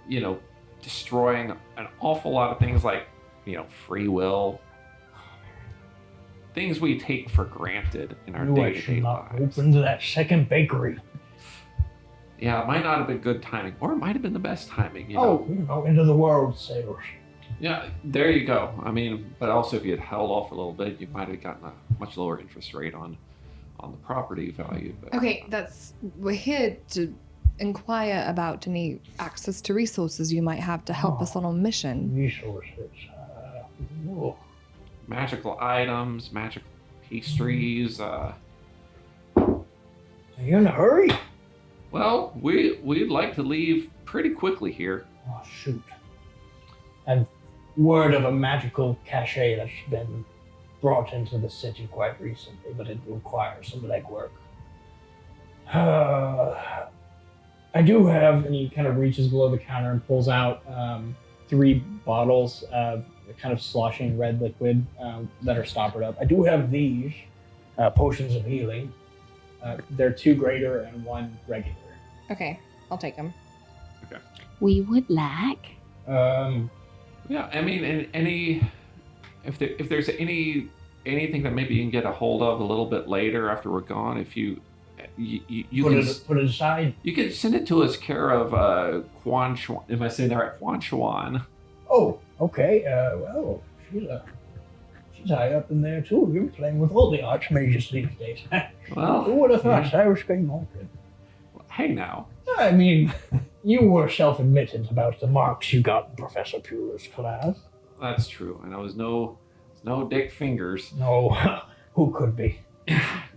Speaker 3: destroying an awful lot of things like free will, things we take for granted in our
Speaker 2: I
Speaker 3: day-to-day
Speaker 2: should not
Speaker 3: lives.
Speaker 2: open to that second bakery.
Speaker 3: Yeah, it might not have been good timing, or it might have been the best timing. You know?
Speaker 2: Into the world sales.
Speaker 3: Yeah, there you go. I mean, but also if you had held off a little bit, you might have gotten a much lower interest rate on the property value. But,
Speaker 1: Okay, we're here to inquire about any access to resources you might have to help us on our mission.
Speaker 2: Resources.
Speaker 3: magical items, magical pastries.
Speaker 2: Are you in a hurry?
Speaker 3: Well, we'd like to leave pretty quickly here.
Speaker 2: Oh, shoot. I've word of a magical cache that's been brought into the city quite recently, but it requires some legwork. I do have, and he kind of reaches below the counter and pulls out 3 bottles of kind of sloshing red liquid that are stoppered up. I do have these potions of healing. They're 2 greater and 1 regular.
Speaker 1: Okay, I'll take them.
Speaker 4: we would like.
Speaker 3: Yeah, I mean, if there's anything that maybe you can get a hold of a little bit later after we're gone, if you
Speaker 6: put it aside.
Speaker 3: you can send it to us care of Quan Chuan. Am I saying that right? Quan Chuan.
Speaker 6: Oh, okay. Well, she's high up in there too. You're playing with all the archmages these days.
Speaker 3: Well,
Speaker 6: Who would have thought Cyrus came on?
Speaker 3: hey now.
Speaker 6: I mean, you were self-admitted about the marks you got in Professor Pure's class.
Speaker 3: That's true, and I was no dick fingers.
Speaker 6: No, who could be?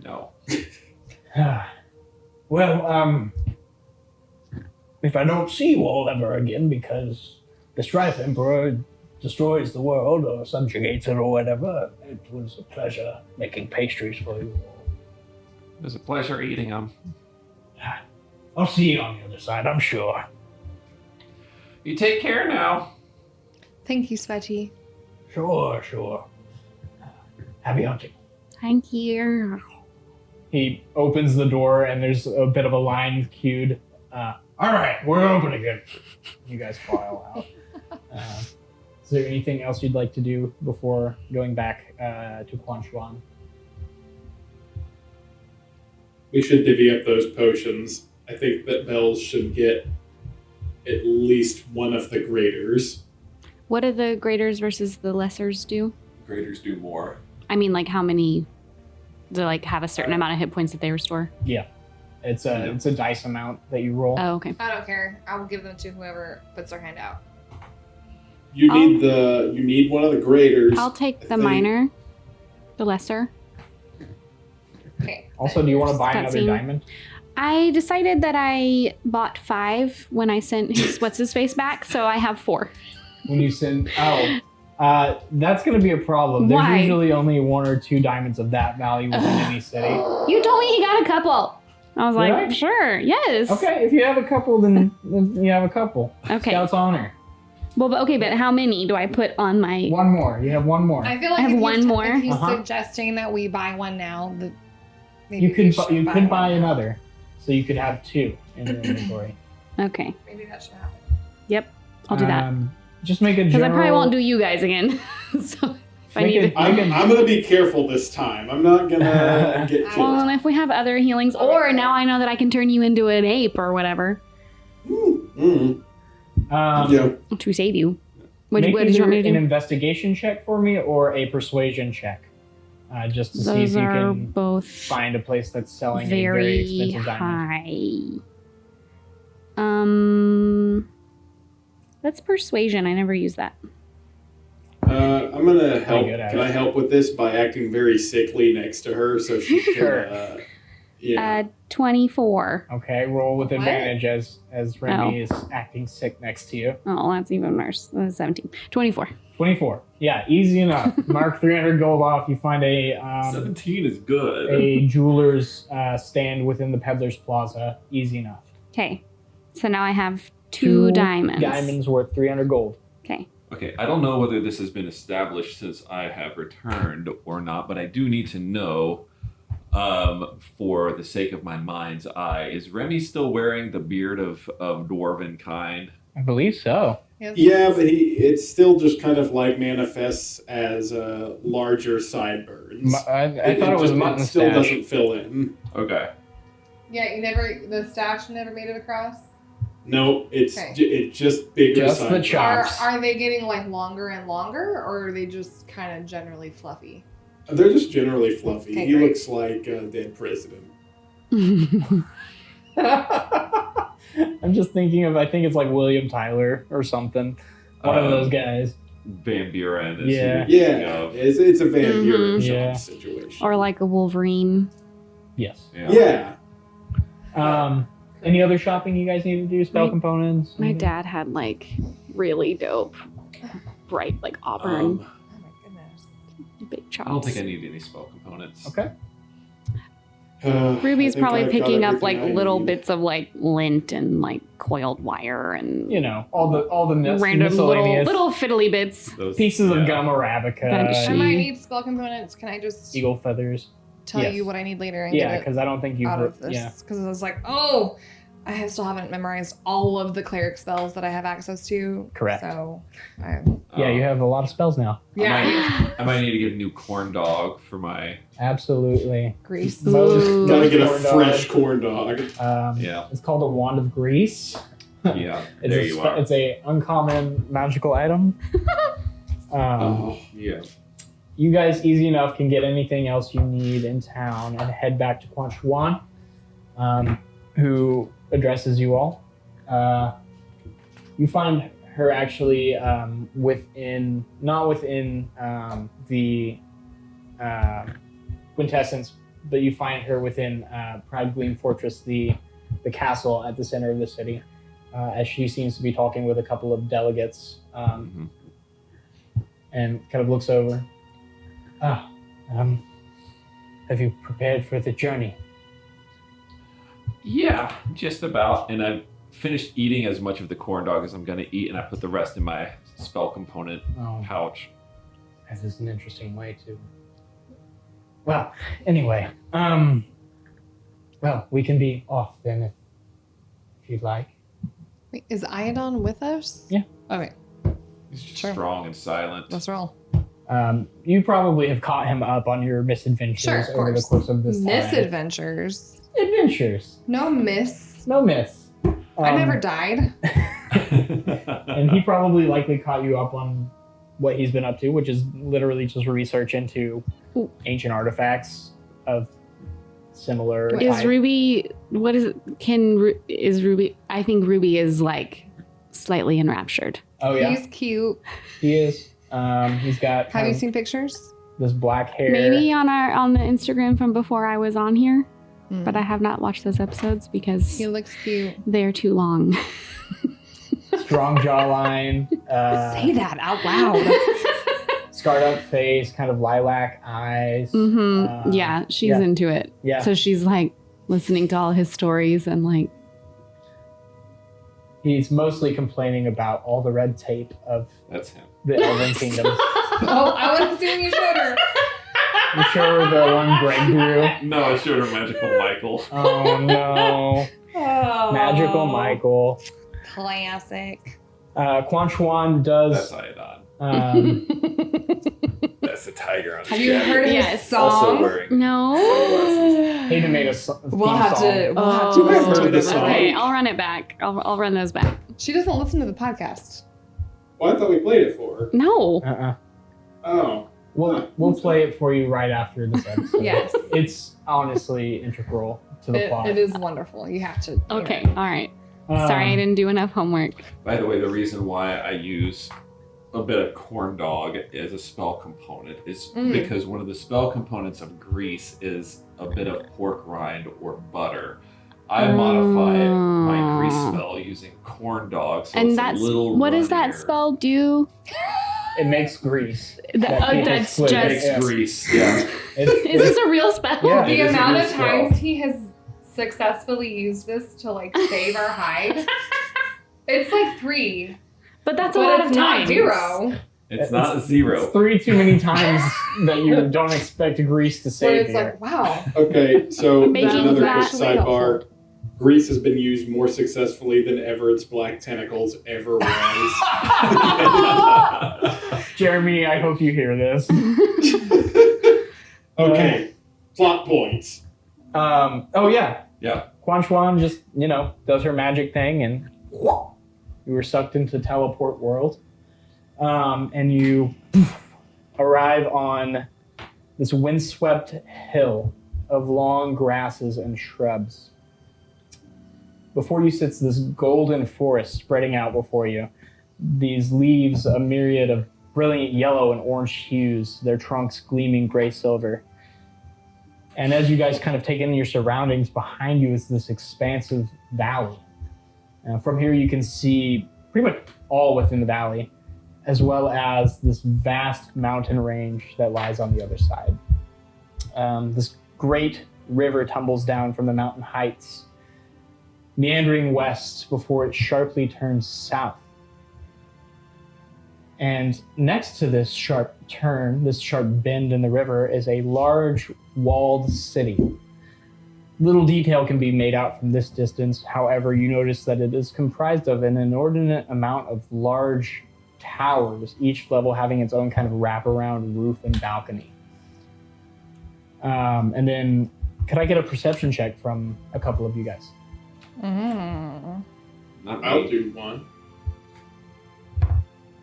Speaker 3: No.
Speaker 6: Well, if I don't see you all ever again because the Strife Emperor destroys the world or subjugates it or whatever, it was a pleasure making pastries for you all.
Speaker 3: It was a pleasure eating them.
Speaker 6: I'll see you on the other side, I'm sure.
Speaker 3: You take care now.
Speaker 1: Thank you, Sveti.
Speaker 6: Sure. Happy hunting.
Speaker 4: Thank you.
Speaker 2: He opens the door and there's a bit of a line queued.
Speaker 6: All right, we're open again.
Speaker 2: You guys file out. Is there anything else you'd like to do before going back to Quan Chuan?
Speaker 5: We should divvy up those potions. I think that Bells should get at least one of the graders.
Speaker 4: What do the graders versus the lessers do?
Speaker 3: Graders do more.
Speaker 4: I mean, like how many? Do they like have a certain amount of hit points that they restore?
Speaker 2: Yeah. It's a dice amount that you roll.
Speaker 4: Oh, okay.
Speaker 1: I don't care. I will give them to whoever puts their hand out.
Speaker 5: You need one of the graders.
Speaker 4: I'll take
Speaker 5: I
Speaker 4: the
Speaker 5: think.
Speaker 4: minor, the lesser.
Speaker 1: Okay.
Speaker 2: Also, do you want to buy
Speaker 4: That
Speaker 2: another
Speaker 4: seem-
Speaker 2: diamond?
Speaker 4: I decided that I bought 5 when I sent what's his face back, so I have 4.
Speaker 2: When you send that's going to be a problem. There's
Speaker 4: Why?
Speaker 2: usually only 1 or 2 diamonds of that value within any city.
Speaker 4: You told me he got a couple. I was
Speaker 2: Did
Speaker 4: like,
Speaker 2: I?
Speaker 4: sure, yes.
Speaker 2: Okay, if you have a couple, then you have a couple.
Speaker 4: Okay.
Speaker 2: Scout's honor.
Speaker 4: Well, but how many do I put on my?
Speaker 2: One more. You have one more.
Speaker 1: I feel like
Speaker 4: I have
Speaker 1: if
Speaker 4: one
Speaker 1: he's,
Speaker 4: more.
Speaker 1: If he's
Speaker 2: Uh-huh.
Speaker 1: suggesting that we buy one now, maybe
Speaker 2: You
Speaker 1: we
Speaker 2: could
Speaker 1: should
Speaker 2: you could buy
Speaker 1: one.
Speaker 2: another, so you could have 2 in your inventory.
Speaker 4: Okay.
Speaker 1: Maybe that should happen.
Speaker 4: Yep. I'll do that.
Speaker 2: Just make a
Speaker 4: Because I
Speaker 2: general.
Speaker 4: probably won't do you guys again. So if I
Speaker 2: Make
Speaker 4: need
Speaker 2: it-
Speaker 4: to.
Speaker 5: I'm gonna be careful this time. I'm not gonna get
Speaker 4: Well,
Speaker 5: killed.
Speaker 4: and if we have other healings, or now I know that I can turn you into an ape or whatever
Speaker 5: Yeah.
Speaker 4: to save you. What
Speaker 2: Make
Speaker 4: did you want me to
Speaker 2: either
Speaker 4: do?
Speaker 2: an investigation check for me or a persuasion check, just to see if
Speaker 4: Those
Speaker 2: you
Speaker 4: are
Speaker 2: can
Speaker 4: both
Speaker 2: find a place that's selling a very
Speaker 4: very
Speaker 2: expensive diamond.
Speaker 4: high. That's persuasion. I never use that.
Speaker 5: I'm gonna help.
Speaker 2: good at
Speaker 5: Can
Speaker 2: it.
Speaker 5: I help with this by acting very sickly next to her so she can?
Speaker 2: Sure.
Speaker 5: Yeah.
Speaker 4: 24.
Speaker 2: Okay, roll with
Speaker 1: What?
Speaker 2: advantage as Remy is acting sick next to you.
Speaker 4: Oh, that's even worse. 17. 24.
Speaker 2: 24. Yeah, easy enough. Mark 300 gold off. You find a
Speaker 3: 17 is good.
Speaker 2: a jeweler's stand within the peddler's plaza. Easy enough.
Speaker 4: Okay. So now I have two diamonds.
Speaker 2: Diamonds worth 300 gold.
Speaker 4: Okay.
Speaker 3: Okay, I don't know whether this has been established since I have returned or not, but I do need to know, for the sake of my mind's eye, is Remy still wearing the beard of dwarven kind?
Speaker 2: I believe so.
Speaker 5: Yeah, but it still just kind of like manifests as larger sideburns.
Speaker 2: I thought it was mutton
Speaker 5: It still
Speaker 2: stash.
Speaker 5: doesn't fill in.
Speaker 3: Okay.
Speaker 1: Yeah, the stash never made it across?
Speaker 5: No, it's
Speaker 1: Okay.
Speaker 5: it's just bigger.
Speaker 2: Just the
Speaker 5: sideburns.
Speaker 2: chops.
Speaker 1: Are they getting like longer and longer, or are they just kind of generally fluffy?
Speaker 5: They're just generally fluffy.
Speaker 1: Okay,
Speaker 5: he
Speaker 1: great.
Speaker 5: looks like a dead president.
Speaker 2: I'm just thinking of, I think it's like William Tyler or something. One of those guys.
Speaker 3: Van Buren is
Speaker 2: Yeah.
Speaker 3: who you're thinking
Speaker 5: Yeah,
Speaker 3: of.
Speaker 5: it's a Van Buren
Speaker 2: Yeah.
Speaker 5: situation.
Speaker 4: Or like a Wolverine.
Speaker 2: Yes.
Speaker 5: Yeah.
Speaker 2: Any other shopping you guys need to do? Spell
Speaker 4: My-
Speaker 2: components?
Speaker 4: My dad had like really dope, bright, like auburn,
Speaker 3: Um,
Speaker 1: Oh my goodness.
Speaker 4: big chops.
Speaker 3: I don't think I need any spell components.
Speaker 2: Okay.
Speaker 4: Ruby's probably picking up like little
Speaker 5: bits.
Speaker 4: bits of like lint and like coiled wire and
Speaker 2: You know, all the
Speaker 4: random
Speaker 2: miscellaneous
Speaker 4: little fiddly bits.
Speaker 3: Those-
Speaker 2: pieces
Speaker 3: yeah.
Speaker 2: of gum arabica,
Speaker 4: Banshee.
Speaker 1: I might need spell components. Can I just
Speaker 2: eagle feathers.
Speaker 1: tell
Speaker 2: yes.
Speaker 1: you what I need later and
Speaker 2: Yeah,
Speaker 1: get it
Speaker 2: because I don't think you've.
Speaker 1: out of this?
Speaker 2: Yeah.
Speaker 1: Because I was like, oh, I still haven't memorized all of the cleric spells that I have access to.
Speaker 6: Correct.
Speaker 1: So,
Speaker 6: Yeah, you have a lot of spells now.
Speaker 3: I might need to get a new corn dog for my.
Speaker 6: Absolutely.
Speaker 1: grease.
Speaker 4: Ooh.
Speaker 5: Gotta get a
Speaker 6: corn dog.
Speaker 5: fresh corn dog.
Speaker 3: Yeah.
Speaker 6: It's called a wand of grease.
Speaker 3: Yeah.
Speaker 6: It's
Speaker 3: there
Speaker 6: a
Speaker 3: you are.
Speaker 6: It's a uncommon magical item.
Speaker 5: Oh,
Speaker 3: Yeah.
Speaker 6: You guys, easy enough, can get anything else you need in town and head back to Quan Chuan, who addresses you all. You find her actually not within the quintessence, but you find her within Pride Gleam Fortress, the castle at the center of the city, as she seems to be talking with a couple of delegates, and kind of looks over. Have you prepared for the journey?
Speaker 3: Yeah, just about. And I've finished eating as much of the corn dog as I'm going to eat, and I put the rest in my spell component pouch.
Speaker 6: This is an interesting way to. Well, anyway, well, we can be off then if you'd like.
Speaker 1: Wait, is Iodon with us?
Speaker 6: Yeah.
Speaker 1: Okay,
Speaker 3: He's just
Speaker 1: Sure.
Speaker 3: strong and silent.
Speaker 1: let's roll.
Speaker 6: You probably have caught him up on your misadventures
Speaker 1: Sure, of
Speaker 6: over the
Speaker 1: course.
Speaker 6: course of this time.
Speaker 1: Misadventures.
Speaker 6: Adventures.
Speaker 1: No miss.
Speaker 6: No miss.
Speaker 1: I never died.
Speaker 6: And he probably likely caught you up on what he's been up to, which is literally just research into ancient artifacts of similar
Speaker 4: Is
Speaker 6: type.
Speaker 4: Ruby? What is it? Is Ruby? I think Ruby is like slightly enraptured.
Speaker 6: Oh yeah,
Speaker 1: He's cute.
Speaker 6: he is. He's got
Speaker 1: Have
Speaker 6: kind
Speaker 1: you
Speaker 6: of
Speaker 1: seen pictures?
Speaker 6: this black hair.
Speaker 4: Maybe on the Instagram from before I was on here,
Speaker 1: Mm.
Speaker 4: but I have not watched those episodes because
Speaker 1: He looks cute.
Speaker 4: they're too long.
Speaker 6: Strong jawline.
Speaker 1: Say that out loud.
Speaker 6: Scarred up face, kind of lilac eyes.
Speaker 4: Yeah, she's
Speaker 6: yeah.
Speaker 4: into it.
Speaker 6: Yeah.
Speaker 4: So she's like listening to all his stories and like.
Speaker 6: He's mostly complaining about all the red tape of
Speaker 3: That's him.
Speaker 6: the Elven Kingdom.
Speaker 1: Oh, I want to see when you showed her.
Speaker 6: You sure the one Greg drew?
Speaker 3: No, I showed her Magical Michael.
Speaker 6: Oh no.
Speaker 1: Oh.
Speaker 6: Magical Michael.
Speaker 1: Classic.
Speaker 6: Quan Chuan
Speaker 3: That's
Speaker 6: does.
Speaker 3: Iodon. That's the tiger on his
Speaker 1: Have you
Speaker 3: jacket.
Speaker 1: heard his
Speaker 4: Yes.
Speaker 3: Also
Speaker 1: song?
Speaker 3: wearing
Speaker 4: No.
Speaker 3: sunglasses.
Speaker 6: Hayden made a theme
Speaker 1: We'll have
Speaker 6: song.
Speaker 1: to. We'll have
Speaker 4: Oh.
Speaker 1: to
Speaker 5: I've
Speaker 1: listen
Speaker 5: heard
Speaker 1: to it.
Speaker 5: this song.
Speaker 4: Okay, I'll run it back. I'll run those back.
Speaker 1: She doesn't listen to the podcast.
Speaker 5: Well, I thought we played it for her.
Speaker 4: No.
Speaker 5: Oh.
Speaker 6: We'll play it for you right after this episode.
Speaker 1: Yes.
Speaker 6: It's honestly integral to the plot.
Speaker 1: It is wonderful. You have to.
Speaker 4: Okay. All right. Sorry, I didn't do enough homework.
Speaker 3: By the way, the reason why I use a bit of corn dog as a spell component is because one of the spell components of grease is a bit of pork rind or butter. I modify my grease spell using corn dog, so
Speaker 4: And
Speaker 3: it's
Speaker 4: that's
Speaker 3: a little
Speaker 4: what does that
Speaker 3: runnier.
Speaker 4: spell do?
Speaker 6: It makes grease.
Speaker 4: That-
Speaker 6: people
Speaker 4: that's
Speaker 6: split.
Speaker 4: just-
Speaker 3: Makes
Speaker 6: Yeah.
Speaker 3: grease, yeah.
Speaker 4: Is this a real spell?
Speaker 6: Yeah.
Speaker 3: It
Speaker 1: The
Speaker 3: is a
Speaker 1: amount
Speaker 3: real
Speaker 1: of
Speaker 3: spell.
Speaker 1: times he has successfully used this to like save our hide, it's like 3.
Speaker 4: But that's a
Speaker 1: But
Speaker 4: lot
Speaker 1: it's
Speaker 4: of
Speaker 1: not
Speaker 4: times.
Speaker 1: 0.
Speaker 3: It's not 0.
Speaker 6: It's 3 too many times that you don't expect grease to
Speaker 1: But
Speaker 6: save
Speaker 1: it's
Speaker 6: you.
Speaker 1: like, wow.
Speaker 5: Okay, so
Speaker 4: Making
Speaker 5: just another
Speaker 4: that
Speaker 5: quick
Speaker 1: really
Speaker 5: sidebar. Grease has been used more successfully than Everett's black tentacles ever was.
Speaker 6: Jeremy, I hope you hear this.
Speaker 5: Okay, plot points.
Speaker 6: Oh yeah.
Speaker 3: Yeah.
Speaker 6: Quan Chuan just, does her magic thing and you were sucked into teleport world. And you arrive on this windswept hill of long grasses and shrubs. Before you sits this golden forest spreading out before you. These leaves, a myriad of brilliant yellow and orange hues, their trunks gleaming gray-silver. And as you guys kind of take in your surroundings, behind you is this expansive valley. From here you can see pretty much all within the valley, as well as this vast mountain range that lies on the other side. This great river tumbles down from the mountain heights, meandering west before it sharply turns south. And next to this sharp turn, this sharp bend in the river, is a large walled city.
Speaker 2: little detail can be made out from this distance. However, you notice that it is comprised of an inordinate amount of large towers, each level having its own kind of wraparound roof and balcony. And then, could I get a perception check from a couple of you guys?
Speaker 1: Mm.
Speaker 3: Not
Speaker 5: I'll
Speaker 3: me.
Speaker 5: do one.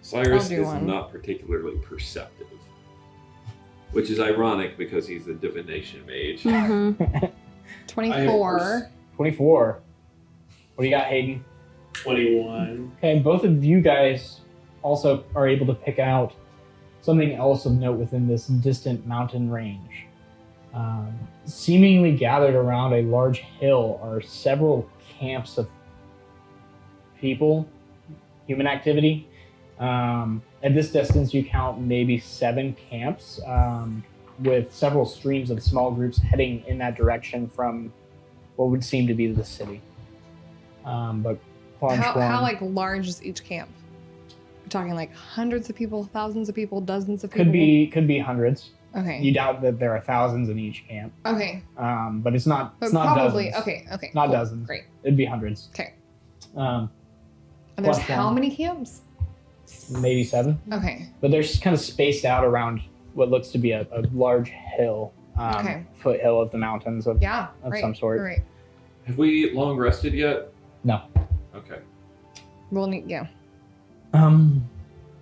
Speaker 3: Cyrus
Speaker 1: I'll do
Speaker 3: is
Speaker 1: one.
Speaker 3: not particularly perceptive, which is ironic because he's a divination mage.
Speaker 4: Mm-hmm.
Speaker 1: 24.
Speaker 2: 24. What do you got, Hayden?
Speaker 5: 21.
Speaker 2: Okay, both of you guys also are able to pick out something else of note within this distant mountain range. Seemingly gathered around a large hill are several camps of people, human activity. At this distance, you count maybe 7 camps, with several streams of small groups heading in that direction from what would seem to be the city. But
Speaker 1: How like large is each camp? We're talking like hundreds of people, thousands of people, dozens of people.
Speaker 2: could be hundreds.
Speaker 1: Okay.
Speaker 2: You doubt that there are thousands in each camp.
Speaker 1: Okay.
Speaker 2: But it's not.
Speaker 1: But
Speaker 2: It's not
Speaker 1: probably.
Speaker 2: dozens.
Speaker 1: Okay.
Speaker 2: Not
Speaker 1: cool.
Speaker 2: dozens.
Speaker 1: Great.
Speaker 2: It'd be hundreds.
Speaker 1: Okay.
Speaker 2: Um,
Speaker 1: And there's
Speaker 2: Plus
Speaker 1: how
Speaker 2: one.
Speaker 1: many camps?
Speaker 2: maybe 7.
Speaker 1: Okay.
Speaker 2: But they're just kind of spaced out around what looks to be a large hill,
Speaker 1: Okay.
Speaker 2: foothill of the mountains of
Speaker 1: Yeah.
Speaker 2: Of
Speaker 1: right.
Speaker 2: some sort.
Speaker 1: Right.
Speaker 3: Have we long rested yet?
Speaker 2: No.
Speaker 3: Okay.
Speaker 1: We'll need. Yeah.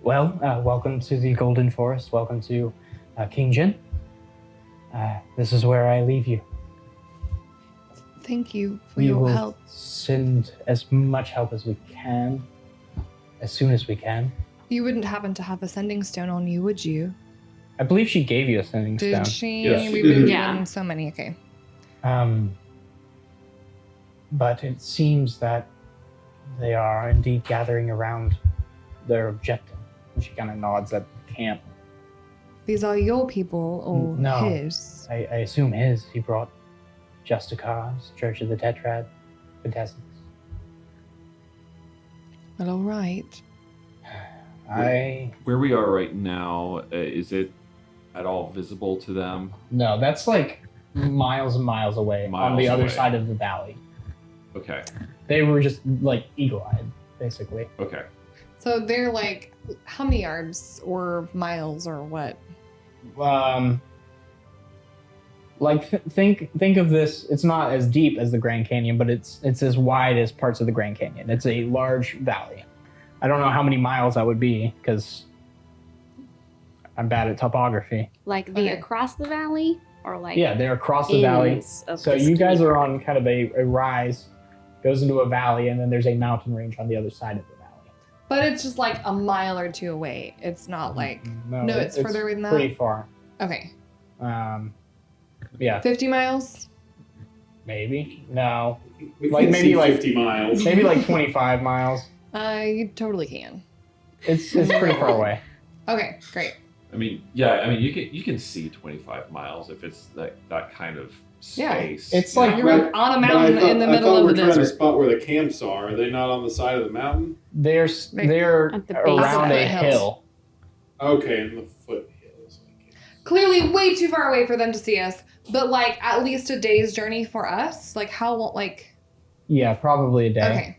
Speaker 2: Well, welcome to the Golden Forest. Welcome to King Jin. This is where I leave you.
Speaker 1: Thank you for
Speaker 2: We
Speaker 1: your
Speaker 2: will
Speaker 1: help.
Speaker 2: send as much help as we can, as soon as we can.
Speaker 1: You wouldn't happen to have a sending stone on you, would you?
Speaker 2: I believe she gave you a sending
Speaker 1: Did
Speaker 2: stone.
Speaker 1: she?
Speaker 3: Yes, she
Speaker 1: We've
Speaker 3: did.
Speaker 1: been
Speaker 4: Yeah.
Speaker 1: given so many. Okay.
Speaker 2: But it seems that they are indeed gathering around their objective. And she kind of nods at the camp.
Speaker 1: These are your people or
Speaker 2: No.
Speaker 1: his?
Speaker 2: I assume his. He brought Just a Cause, Church of the Tetrad, Quintessence.
Speaker 1: Well, all right.
Speaker 3: Where we are right now, is it at all visible to them?
Speaker 2: No, that's like miles and miles away on
Speaker 3: Miles
Speaker 2: the other
Speaker 3: away.
Speaker 2: side of the valley.
Speaker 3: Okay.
Speaker 2: They were just like eagle-eyed, basically.
Speaker 3: Okay.
Speaker 1: So they're like, how many yards or miles or what?
Speaker 2: Think of this. It's not as deep as the Grand Canyon, but it's as wide as parts of the Grand Canyon. It's a large valley. I don't know how many miles that would be because I'm bad at topography.
Speaker 4: Like the
Speaker 1: Okay.
Speaker 4: across the valley, or like
Speaker 2: Yeah, they're across the valley.
Speaker 4: ends of
Speaker 2: So
Speaker 4: the
Speaker 2: you guys
Speaker 4: ski
Speaker 2: are
Speaker 4: park?
Speaker 2: on kind of a rise, goes into a valley, and then there's a mountain range on the other side of the valley.
Speaker 1: But it's just like a mile or two away. It's not like, no, it's further away than that?
Speaker 2: Pretty far.
Speaker 1: okay,
Speaker 2: Yeah,
Speaker 1: 50 miles?
Speaker 2: maybe. No,
Speaker 5: We
Speaker 2: Like,
Speaker 5: can
Speaker 2: maybe
Speaker 5: see
Speaker 2: like-
Speaker 5: 50 miles.
Speaker 2: maybe like 25 miles.
Speaker 1: You totally can.
Speaker 2: It's pretty far away.
Speaker 1: Okay, great.
Speaker 3: I mean, yeah. I mean, you can see 25 miles if it's that kind of
Speaker 1: Yeah.
Speaker 3: space.
Speaker 2: It's
Speaker 3: you
Speaker 2: like-
Speaker 3: know?
Speaker 1: You're on a
Speaker 5: But I
Speaker 1: mountain
Speaker 5: thought-
Speaker 1: in the
Speaker 5: I
Speaker 1: middle
Speaker 5: thought
Speaker 1: of
Speaker 5: we're
Speaker 1: the
Speaker 5: trying to
Speaker 1: desert.
Speaker 5: spot where the camps are. Are they not on the side of the mountain?
Speaker 2: They're
Speaker 4: At the base
Speaker 2: around
Speaker 1: of
Speaker 2: a
Speaker 1: the hills.
Speaker 2: hill.
Speaker 5: Okay, in the foothills. I guess.
Speaker 1: Clearly way too far away for them to see us, but like at least a day's journey for us. Like how long, like,
Speaker 2: Yeah, probably a day.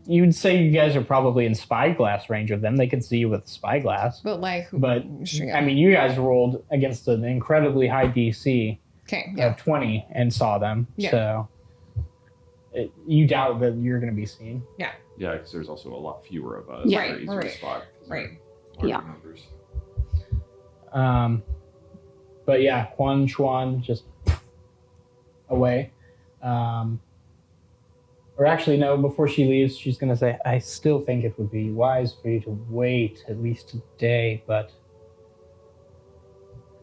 Speaker 2: You'd say you guys are probably in spyglass range of them. They can see you with spyglass.
Speaker 1: but like,
Speaker 2: But
Speaker 1: sure,
Speaker 2: I mean, you guys rolled against an incredibly high DC
Speaker 1: okay, yeah.
Speaker 2: of 20 and saw them.
Speaker 1: Yeah.
Speaker 2: So you doubt that you're going to be seen.
Speaker 3: Yeah, because there's also a lot fewer of us.
Speaker 4: Yeah.
Speaker 3: They're easier to
Speaker 1: Right,
Speaker 3: spot 'cause
Speaker 1: right.
Speaker 3: they're
Speaker 4: Yeah.
Speaker 3: larger numbers.
Speaker 2: But yeah, Quan Chuan just away. Or actually, no, before she leaves, she's going to say, I still think it would be wise for you to wait at least a day, but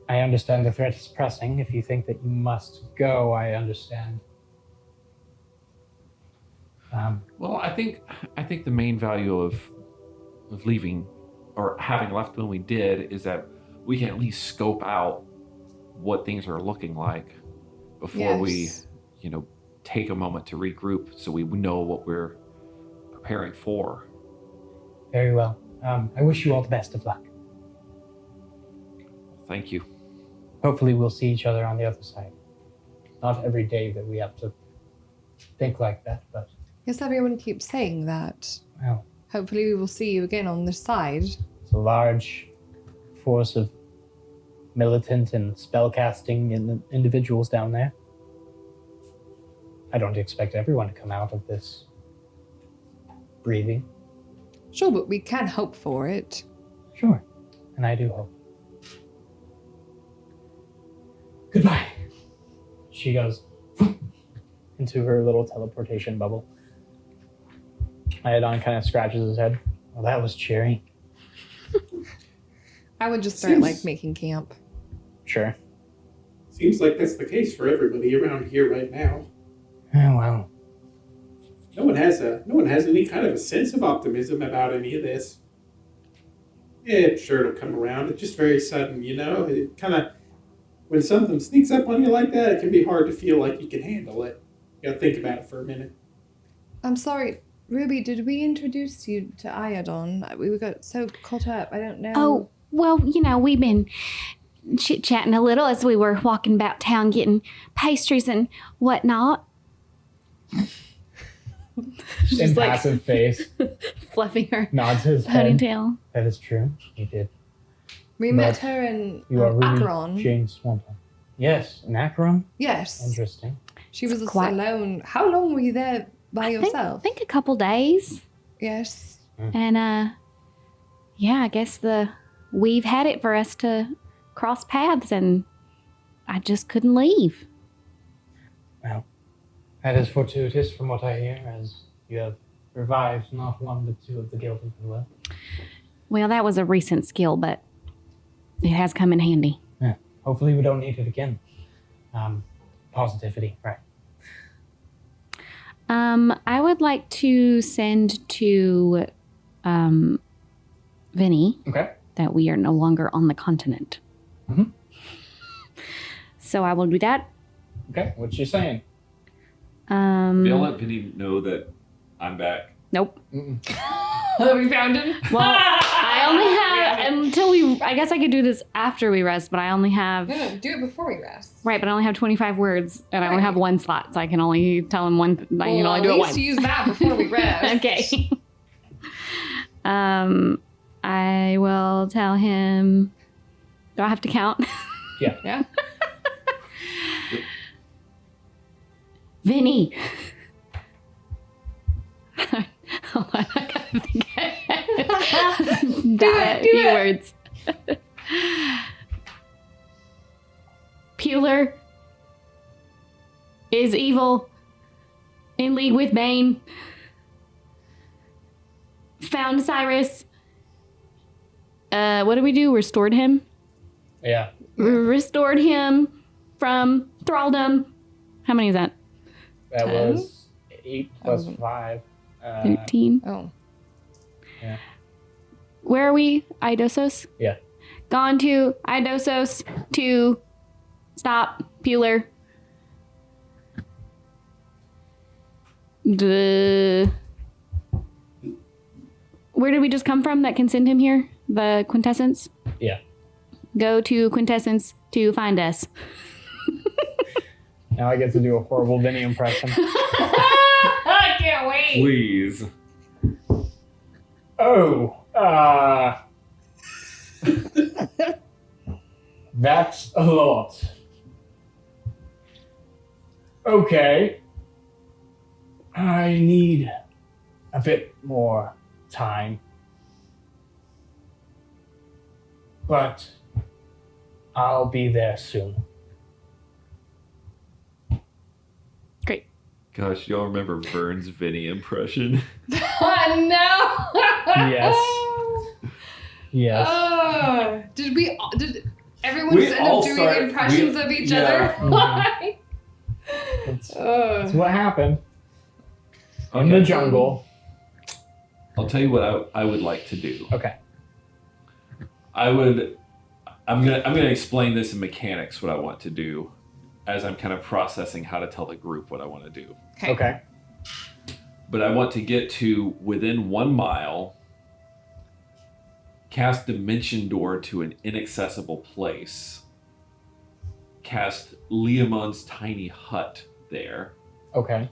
Speaker 2: I understand the threat is pressing. If you think that you must go, I understand.
Speaker 3: Well, I think the main value of leaving or having left when we did is that we can at least scope out what things are looking like before we,
Speaker 1: Yes.
Speaker 3: take a moment to regroup so we know what we're preparing for.
Speaker 2: Very well. I wish you all the best of luck.
Speaker 3: Thank you.
Speaker 2: Hopefully we'll see each other on the other side.
Speaker 6: not every day that we have to think like that, but,
Speaker 1: Yes, everyone keeps saying that.
Speaker 6: well,
Speaker 1: Hopefully we will see you again on this side.
Speaker 6: it's a large force of militant and spellcasting individuals down there. I don't expect everyone to come out of this breathing.
Speaker 1: Sure, but we can hope for it.
Speaker 6: Sure. And I do hope. Goodbye. She goes into her little teleportation bubble. Iodon kind of scratches his head. Well, that was cheering.
Speaker 1: I would just start
Speaker 5: Seems-
Speaker 1: making camp.
Speaker 6: Sure.
Speaker 5: Seems like that's the case for everybody around here right now.
Speaker 6: Oh, well.
Speaker 5: No one has any kind of a sense of optimism about any of this. Yeah, sure, it'll come around. It's just very sudden, you know? It kind of, when something sneaks up on you like that, it can be hard to feel like you can handle it. You gotta think about it for a minute.
Speaker 1: I'm sorry, Ruby, did we introduce you to Iodon? We got so caught up. I don't know.
Speaker 4: Oh, well, we've been chit-chatting a little as we were walking about town getting pastries and whatnot. She's like
Speaker 6: Impassive face.
Speaker 4: fluffing her
Speaker 6: Nods his head.
Speaker 4: ponytail.
Speaker 6: That is true. He did.
Speaker 1: We met
Speaker 6: But
Speaker 1: her in
Speaker 6: You are Ruby
Speaker 1: Acheron.
Speaker 6: Jane Swanton. Yes, in Acheron.
Speaker 1: Yes.
Speaker 6: Interesting.
Speaker 1: She was
Speaker 4: Quite-
Speaker 1: alone. How long were you there by yourself?
Speaker 4: I think a couple days.
Speaker 1: Yes.
Speaker 4: And yeah, I guess we've had it for us to cross paths, and I just couldn't leave.
Speaker 6: Well, that is fortuitous from what I hear, as you have revived not one but two of the guild of the well.
Speaker 4: Well, that was a recent skill, but it has come in handy.
Speaker 6: Yeah. Hopefully we don't need it again. Positivity, right.
Speaker 4: I would like to send to Vinny
Speaker 6: Okay.
Speaker 4: that we are no longer on the continent.
Speaker 6: Mhm.
Speaker 4: So I will do that.
Speaker 6: Okay, what's she saying?
Speaker 3: They'll let Vinny know that I'm back.
Speaker 4: Nope.
Speaker 1: We found him.
Speaker 4: Well, I only have until I guess I could do this after we rest, but I only have
Speaker 1: No, do it before we rest.
Speaker 4: right. But I only have 25 words, and I only
Speaker 1: Right.
Speaker 4: have one slot, so I can only tell him one. I can only do it
Speaker 1: at
Speaker 4: once.
Speaker 1: least use that before we rest.
Speaker 4: Okay. I will tell him. Do I have to count?
Speaker 1: Yeah.
Speaker 4: Vinny. Hold on, I gotta think.
Speaker 1: it, do
Speaker 4: few
Speaker 1: it.
Speaker 4: words. Pewler is evil, in league with Bane. Found Cyrus. What did we do? Restored him.
Speaker 6: Yeah.
Speaker 4: Restored him from thraldom. How many is that?
Speaker 6: That
Speaker 1: 10?
Speaker 6: was 8 plus
Speaker 1: Oh.
Speaker 6: 5.
Speaker 4: 13.
Speaker 1: Oh.
Speaker 4: Where are we? Idosos?
Speaker 6: Yeah.
Speaker 4: Gone to Idosos to stop Pewler. Where did we just come from that can send him here? The Quintessence?
Speaker 6: Yeah.
Speaker 4: Go to Quintessence to find us.
Speaker 6: Now I get to do a horrible Vinny impression.
Speaker 1: I can't wait.
Speaker 3: Please.
Speaker 6: Oh, that's a lot. Okay. I need a bit more time. But I'll be there soon.
Speaker 4: Great.
Speaker 3: Gosh, y'all remember Vern's Vinny impression?
Speaker 1: Oh, no.
Speaker 6: Yes. Yes.
Speaker 1: Did everyone
Speaker 3: We
Speaker 1: just end
Speaker 3: all
Speaker 1: up doing
Speaker 3: start-
Speaker 1: impressions
Speaker 3: we-
Speaker 1: of each
Speaker 3: yeah.
Speaker 1: other?
Speaker 6: Mhm.
Speaker 1: Why?
Speaker 6: That's what happened in the
Speaker 3: Okay.
Speaker 6: jungle.
Speaker 3: I'll tell you what I would like to do.
Speaker 6: Okay.
Speaker 3: I'm gonna explain this in mechanics what I want to do as I'm kind of processing how to tell the group what I want to do.
Speaker 6: Okay.
Speaker 3: But I want to get to within 1 mile, cast Dimension Door to an inaccessible place, cast Leomund's tiny hut there.
Speaker 2: Okay.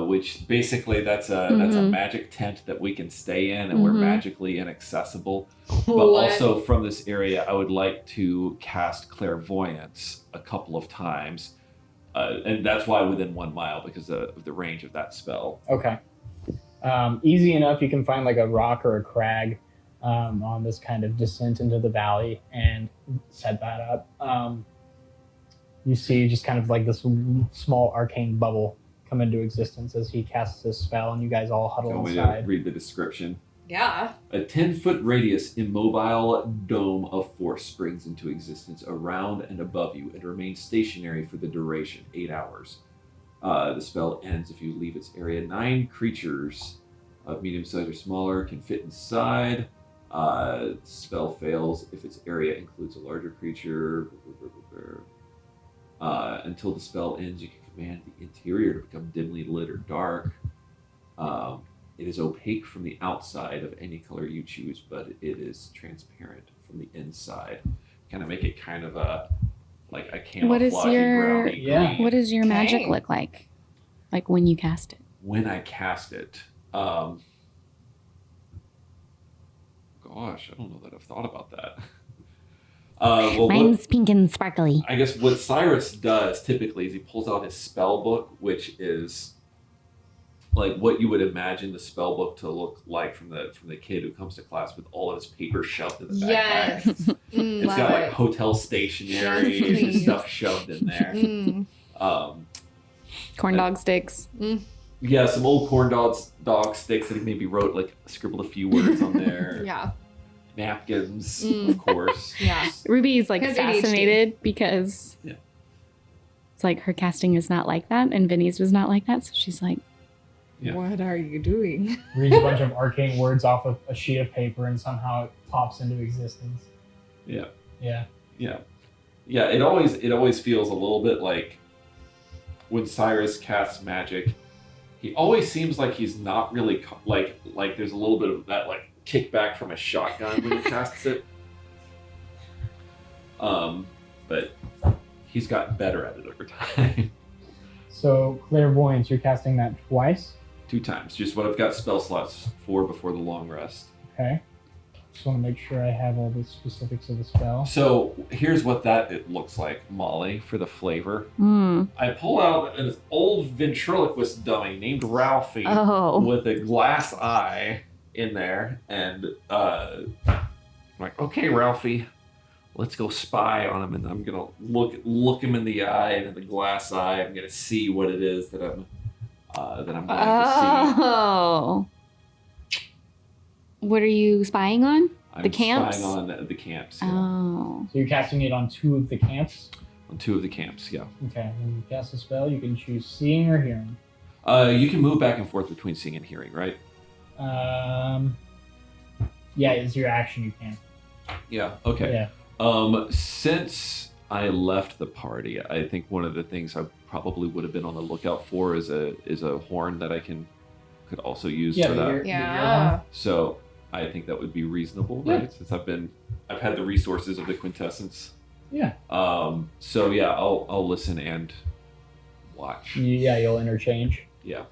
Speaker 3: Which basically that's a magic tent that we can stay in, and we're magically inaccessible. But also from this area, I would like to cast clairvoyance a couple of times, and that's why within 1 mile, because of the range of that spell.
Speaker 2: Okay. Easy enough. You can find like a rock or a crag on this kind of descent into the valley and set that up. You see just kind of like this small arcane bubble come into existence as he casts this spell, and you guys all huddle
Speaker 3: Want me
Speaker 2: inside.
Speaker 3: to read the description?
Speaker 1: Yeah.
Speaker 3: A 10-foot radius immobile dome of force springs into existence around and above you and remains stationary for the duration, 8 hours. The spell ends if you leave its area. 9 creatures of medium size or smaller can fit inside. Spell fails if its area includes a larger creature. Until the spell ends, you can command the interior to become dimly lit or dark. It is opaque from the outside of any color you choose, but it is transparent from the inside. Kind of make it kind of a camouflage
Speaker 4: What is your-
Speaker 3: brownie
Speaker 2: Yeah.
Speaker 3: green.
Speaker 4: What does your magic
Speaker 1: Okay.
Speaker 4: look like? Like when you cast it?
Speaker 3: When I cast it, gosh, I don't know that I've thought about that. Well,
Speaker 4: Mine's pink and sparkly.
Speaker 3: I guess what Cyrus does typically is he pulls out his spell book, which is like what you would imagine the spell book to look like from the kid who comes to class with all of his paper shoved in the backpack.
Speaker 1: Yes.
Speaker 3: It's
Speaker 1: Love
Speaker 3: got like
Speaker 1: it.
Speaker 3: hotel stationery
Speaker 1: Yes,
Speaker 3: and
Speaker 1: please.
Speaker 3: stuff shoved in there.
Speaker 4: Corn dog sticks.
Speaker 3: Yeah, some old corn dog sticks that he maybe wrote, like scribbled a few words on there.
Speaker 1: Yeah.
Speaker 3: Napkins, of course.
Speaker 1: Yeah.
Speaker 4: Ruby's like
Speaker 1: Because ADHD.
Speaker 4: fascinated because
Speaker 3: Yeah.
Speaker 4: it's like her casting is not like that, and Vinny's was not like that. So she's like,
Speaker 3: Yeah.
Speaker 1: What are you doing?
Speaker 2: Reads a bunch of arcane words off of a sheet of paper, and somehow it pops into existence.
Speaker 3: Yeah.
Speaker 2: Yeah.
Speaker 3: Yeah. Yeah, it always feels a little bit like when Cyrus casts magic, he always seems like he's not really like there's a little bit of that like kickback from a shotgun when he casts it. But he's gotten better at it over time.
Speaker 2: So clairvoyance, you're casting that twice.
Speaker 3: 2 times, just what I've got spell slots for before the long rest.
Speaker 2: Okay. Just want to make sure I have all the specifics of the spell.
Speaker 3: So here's what it looks like, Molly, for the flavor. I pull out an old ventriloquist dummy named Ralphie
Speaker 4: oh,
Speaker 3: with a glass eye in there, and I'm like, okay, Ralphie, let's go spy on him, and I'm gonna look him in the eye and in the glass eye. I'm gonna see what it is that I'm going to
Speaker 4: oh. What are you spying on?
Speaker 3: see. I'm
Speaker 4: The camps?
Speaker 3: spying on the camps. Yeah.
Speaker 4: Oh.
Speaker 2: So you're casting it on 2 of the camps.
Speaker 3: On 2 of the camps. Yeah.
Speaker 2: Okay. When you cast a spell, you can choose seeing or hearing.
Speaker 3: You can move back and forth between seeing and hearing, right?
Speaker 2: Yeah, it's your action. You can.
Speaker 3: Yeah. Okay.
Speaker 2: Yeah.
Speaker 3: Since I left the party, I think one of the things I probably would have been on the lookout for is a horn that I could also use
Speaker 2: Yeah.
Speaker 3: for that.
Speaker 2: the ear
Speaker 1: Yeah.
Speaker 2: horn.
Speaker 3: So I think that would be reasonable,
Speaker 2: Yeah.
Speaker 3: right? Since I've had the resources of the quintessence.
Speaker 2: Yeah.
Speaker 3: So yeah, I'll listen and watch.
Speaker 2: Yeah, you'll interchange.
Speaker 3: Yeah.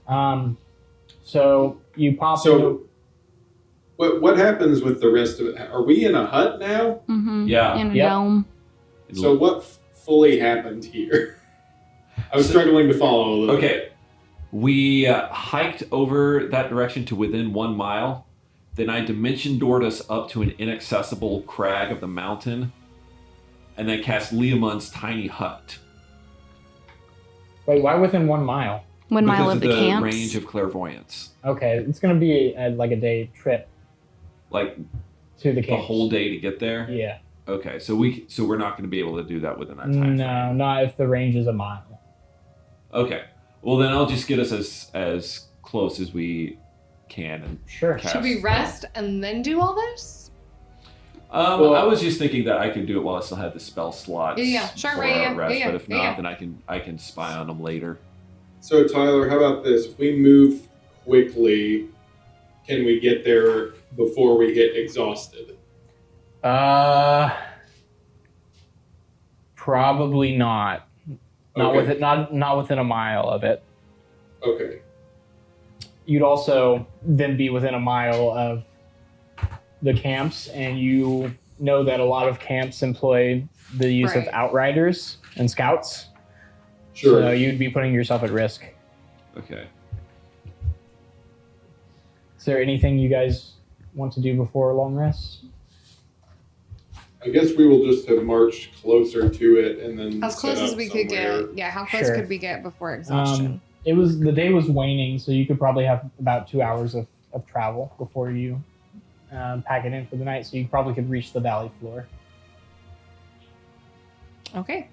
Speaker 2: So you pop.
Speaker 5: So, what happens with the rest of it? Are we in a hut now?
Speaker 4: Mm-hmm.
Speaker 3: Yeah.
Speaker 4: In a
Speaker 2: Yep.
Speaker 4: dome.
Speaker 5: So what fully happened here? I was struggling to follow a little bit.
Speaker 3: Okay. We hiked over that direction to within 1 mile. Then I dimension doored us up to an inaccessible crag of the mountain, and then cast Leomund's tiny hut.
Speaker 2: Wait, why within 1 mile?
Speaker 4: 1 mile
Speaker 3: Because
Speaker 4: of the
Speaker 3: the
Speaker 4: camps.
Speaker 3: range of clairvoyance.
Speaker 2: Okay, it's gonna be like a day trip
Speaker 3: Like
Speaker 2: to the
Speaker 3: the
Speaker 2: camps.
Speaker 3: whole day to get there.
Speaker 2: Yeah.
Speaker 3: Okay, so we're not going to be able to do that within that time.
Speaker 2: No,
Speaker 3: frame.
Speaker 2: not if the range is a mile.
Speaker 3: Okay. Well, then I'll just get us as close as we can. And
Speaker 2: Sure.
Speaker 3: cast.
Speaker 1: Should we rest and then do all this?
Speaker 5: Well-
Speaker 3: I was just thinking that I could do it while I still had the spell slots.
Speaker 1: Yeah, sure,
Speaker 3: for
Speaker 1: right, yeah,
Speaker 3: rest,
Speaker 1: yeah,
Speaker 3: but if
Speaker 1: yeah,
Speaker 3: not,
Speaker 1: yeah.
Speaker 3: then I can spy on them later.
Speaker 5: So Tyler, how about this? If we move quickly, can we get there before we get exhausted?
Speaker 2: Probably not. Not
Speaker 5: Okay.
Speaker 2: with it. Not within a mile of it.
Speaker 5: Okay.
Speaker 2: You'd also then be within a mile of the camps, and you know that a lot of camps employ the use of
Speaker 1: Right.
Speaker 2: outriders and scouts.
Speaker 5: Sure.
Speaker 2: So you'd be putting yourself at risk.
Speaker 3: Okay.
Speaker 2: Is there anything you guys want to do before a long rest?
Speaker 5: I guess we will just have marched closer to it and then
Speaker 1: As close
Speaker 5: set
Speaker 1: as
Speaker 5: up
Speaker 1: we could
Speaker 5: somewhere.
Speaker 1: get. Yeah, how close
Speaker 2: Sure.
Speaker 1: could we get before exhaustion?
Speaker 2: The day was waning, so you could probably have about 2 hours of travel before you pack it in for the night. So you probably could reach the valley floor.
Speaker 1: Okay.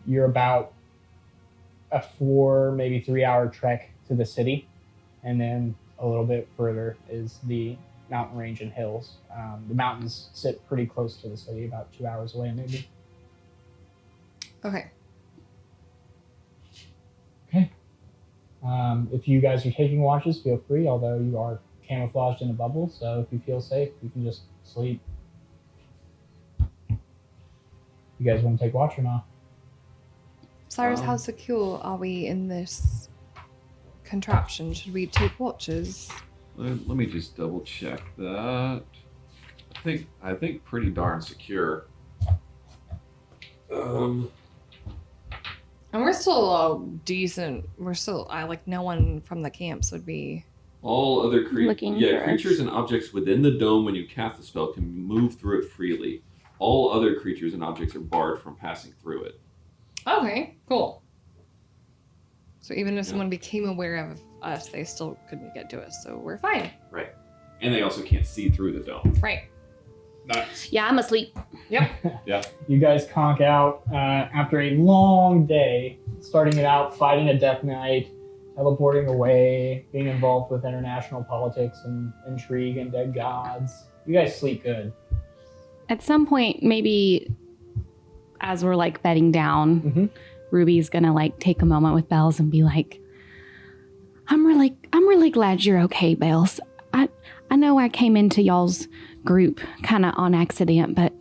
Speaker 2: You're about a 4, maybe 3 hour trek to the city, and then a little bit further is the mountain range and hills. The mountains sit pretty close to the city, about 2 hours away, maybe.
Speaker 1: Okay.
Speaker 2: If you guys are taking watches, feel free, although you are camouflaged in a bubble, so if you feel safe, you can just sleep. You guys want to take watch or not?
Speaker 1: Cyrus, how secure are we in this contraption? Should we take watches?
Speaker 3: Let me just double check that. I think pretty darn secure.
Speaker 1: And we're still decent. No one from the camps would be.
Speaker 3: All other
Speaker 4: Looking for us.
Speaker 3: creatures and objects within the dome when you cast the spell can move through it freely. All other creatures and objects are barred from passing through it.
Speaker 1: Okay, cool. So even if someone became aware of us, they still couldn't get to us. So we're fine.
Speaker 3: Right. And they also can't see through the dome.
Speaker 1: Right.
Speaker 5: Nice.
Speaker 4: Yeah, I'm asleep.
Speaker 1: Yep.
Speaker 2: You guys conk out after a long day, starting it out, fighting a death knight, teleporting away, being involved with international politics and intrigue and dead gods. You guys sleep good.
Speaker 4: At some point, maybe as we're like bedding down, Ruby's gonna like take a moment with Bells and be like, I'm really glad you're okay, Bells. I know I came into y'all's group kind of on accident, but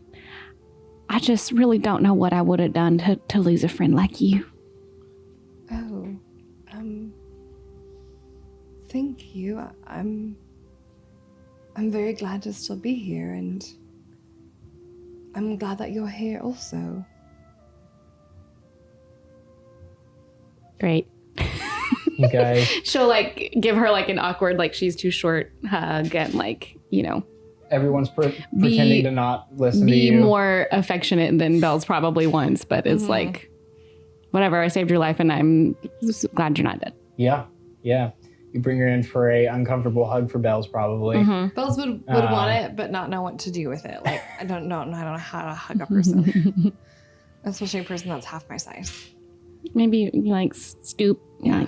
Speaker 4: I just really don't know what I would have done to lose a friend like you.
Speaker 1: Oh, thank you. I'm very glad to still be here, and I'm glad that you're here also.
Speaker 4: Great.
Speaker 2: You guys,
Speaker 4: She'll like give her like an awkward, like she's too short hug and like, you know,
Speaker 2: everyone's pretending to not listen to
Speaker 4: be
Speaker 2: you.
Speaker 4: more affectionate than Bells probably wants, but is like, whatever, I saved your life and I'm just glad you're not dead.
Speaker 2: Yeah. You bring her in for a uncomfortable hug for Bells, probably.
Speaker 1: Bells would want it, but not know what to do with it. Like I don't know how to hug a person, especially a person that's half my size.
Speaker 4: Maybe you like scoop.
Speaker 1: Yeah,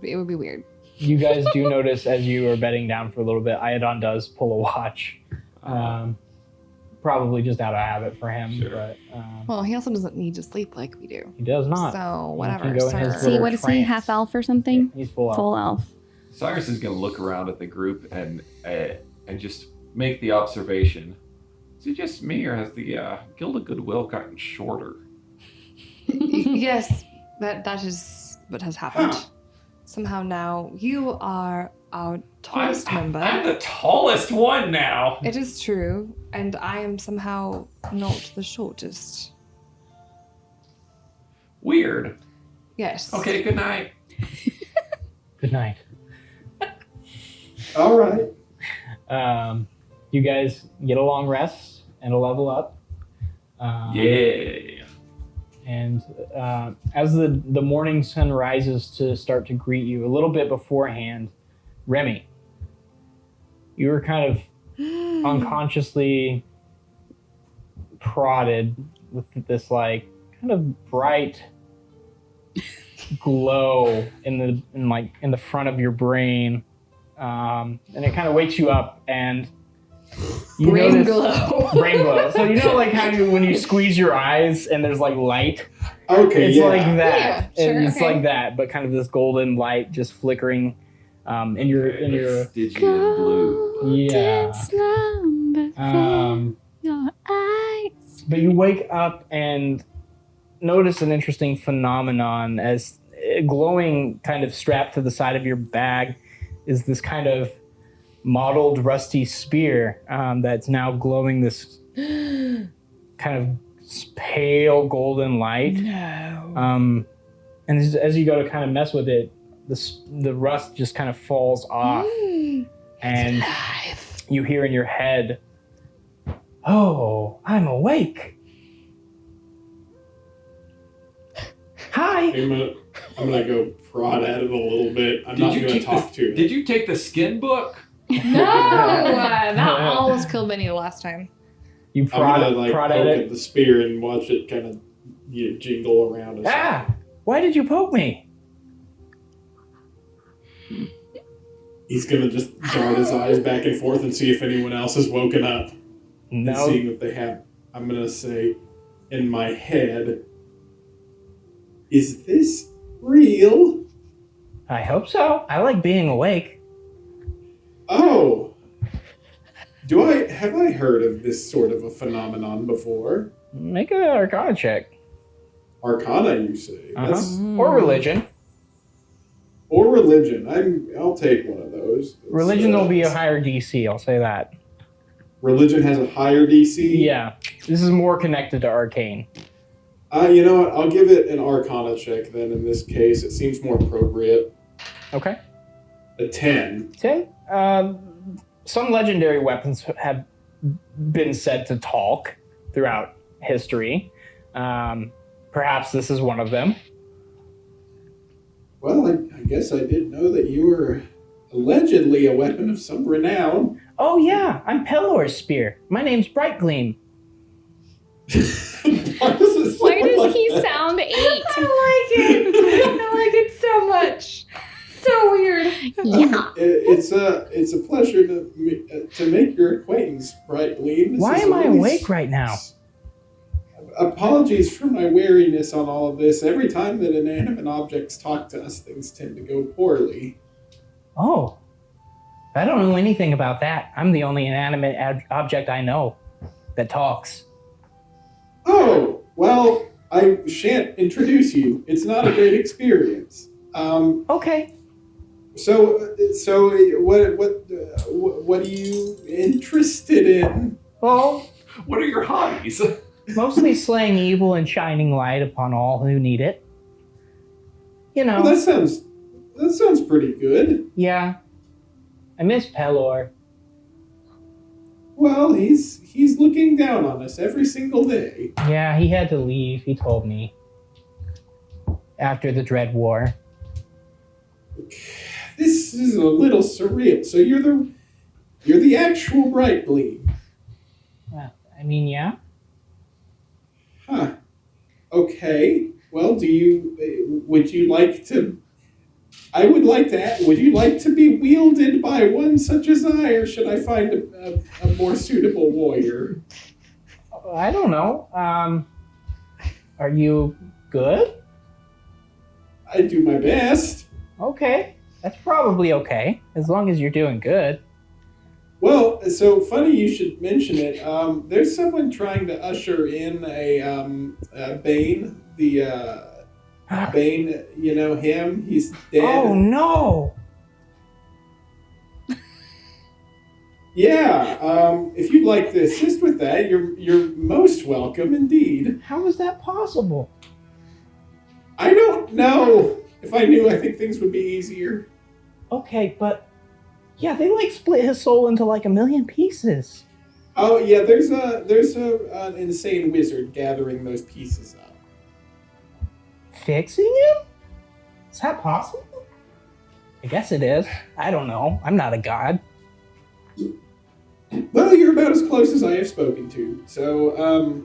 Speaker 1: it would be weird.
Speaker 2: You guys do notice as you are bedding down for a little bit, Iodon does pull a watch. Probably just out of habit for him,
Speaker 3: Sure.
Speaker 2: but
Speaker 1: Well, he also doesn't need to sleep like we do.
Speaker 2: he does not.
Speaker 1: So
Speaker 2: He
Speaker 1: whatever.
Speaker 2: can go in his
Speaker 1: sir.
Speaker 4: See,
Speaker 2: little
Speaker 4: what is he?
Speaker 2: trance.
Speaker 4: Half elf or something?
Speaker 2: He's full out.
Speaker 4: Full elf.
Speaker 3: Cyrus is going to look around at the group and just make the observation. Is it just me, or has the Guild of Goodwill gotten shorter?
Speaker 1: Yes, that is what has happened. Somehow now you are our tallest member.
Speaker 3: I'm the tallest one now.
Speaker 1: It is true, and I am somehow not the shortest.
Speaker 3: Weird.
Speaker 1: Yes.
Speaker 3: Okay, good night.
Speaker 2: Good night.
Speaker 5: All right.
Speaker 2: You guys get a long rest and a level up.
Speaker 3: Yeah.
Speaker 2: And as the morning sun rises to start to greet you, a little bit beforehand, Remy, you were kind of unconsciously prodded with this like kind of bright glow in the front of your brain, and it kind of wakes you up and you
Speaker 1: Brain
Speaker 2: notice
Speaker 1: glow.
Speaker 2: brain glow. So you know like how when you squeeze your eyes and there's like light.
Speaker 5: Okay,
Speaker 2: It's
Speaker 5: yeah.
Speaker 2: like that.
Speaker 1: Yeah, sure,
Speaker 2: It's
Speaker 1: okay.
Speaker 2: like that, but kind of this golden light just flickering in your
Speaker 3: Stygian blue.
Speaker 2: yeah.
Speaker 4: Slumber
Speaker 2: Um,
Speaker 4: your eyes.
Speaker 2: But you wake up and notice an interesting phenomenon as glowing kind of strapped to the side of your bag is this kind of mottled rusty spear that's now glowing this kind of pale golden light.
Speaker 1: No.
Speaker 2: And as you go to kind of mess with it, the rust just kind of falls off, and you hear in your head, "Oh, I'm awake. Hi."
Speaker 5: I'm gonna go prod at it a little bit. I'm not gonna talk to it.
Speaker 3: Did you take the skin book?
Speaker 1: No! That almost killed Benny last time.
Speaker 2: You
Speaker 5: I'm
Speaker 2: prod,
Speaker 5: gonna like
Speaker 2: prod
Speaker 5: poke
Speaker 2: at
Speaker 5: at
Speaker 2: it.
Speaker 5: the spear and watch it kind of jingle around.
Speaker 2: Ah! Why did you poke me?
Speaker 5: He's gonna just dart his eyes back and forth and see if anyone else has woken up. And
Speaker 2: No.
Speaker 5: seeing that they have, I'm gonna say, in my head, is this real?
Speaker 2: I hope so. I like being awake.
Speaker 5: Oh, have I heard of this sort of a phenomenon before?
Speaker 2: Make an Arcana check.
Speaker 5: Arcana, you say? That's,
Speaker 2: Or religion.
Speaker 5: or religion. I'll take one of those.
Speaker 2: Religion will be a higher DC, I'll say that.
Speaker 5: Religion has a higher DC?
Speaker 2: Yeah. This is more connected to arcane.
Speaker 5: You know what? I'll give it an Arcana check then in this case. It seems more appropriate.
Speaker 2: Okay.
Speaker 5: A 10.
Speaker 2: 10. Some legendary weapons have been said to talk throughout history. Perhaps this is one of them.
Speaker 5: Well, I guess I didn't know that you were allegedly a weapon of some renown.
Speaker 2: Oh yeah, I'm Pelor's spear. My name's Bright Gleam.
Speaker 1: Why does he sound 8? I like it so much. So weird.
Speaker 4: Yeah.
Speaker 5: It's a pleasure to make your acquaintance, Bright Gleam. This
Speaker 2: Why
Speaker 5: is
Speaker 2: am I
Speaker 5: always-
Speaker 2: awake right now?
Speaker 5: Apologies for my wariness on all of this. Every time that inanimate objects talk to us, things tend to go poorly.
Speaker 2: Oh, I don't know anything about that. I'm the only inanimate object I know that talks.
Speaker 5: Oh, well, I shan't introduce you. It's not a great experience.
Speaker 2: Okay.
Speaker 5: So what are you interested in?
Speaker 2: Well,
Speaker 3: What are your hobbies?
Speaker 2: mostly slaying evil and shining light upon all who need it. You know.
Speaker 5: Well, that sounds pretty good.
Speaker 2: Yeah. I miss Pelor.
Speaker 5: Well, he's looking down on us every single day.
Speaker 2: Yeah, he had to leave, he told me. After the Dread War.
Speaker 5: This is a little surreal. So you're the actual Bright Gleam.
Speaker 2: Well, I mean, yeah.
Speaker 5: Huh. Okay. Well, would you like to would you like to be wielded by one such as I, or should I find a more suitable warrior?
Speaker 2: I don't know. Are you good?
Speaker 5: I do my best.
Speaker 2: Okay. That's probably okay, as long as you're doing good.
Speaker 5: Well, so funny you should mention it. There's someone trying to usher in a Bane, Bane, you know him? He's dead.
Speaker 2: Oh no!
Speaker 5: Yeah, if you'd like to assist with that, you're most welcome indeed.
Speaker 2: How is that possible?
Speaker 5: I don't know. If I knew, I think things would be easier.
Speaker 2: Okay, but yeah, they like split his soul into like 1,000,000 pieces.
Speaker 5: Oh yeah, there's an insane wizard gathering those pieces up.
Speaker 2: Fixing him? Is that possible? I guess it is. I don't know. I'm not a god.
Speaker 5: Well, you're about as close as I have spoken to, so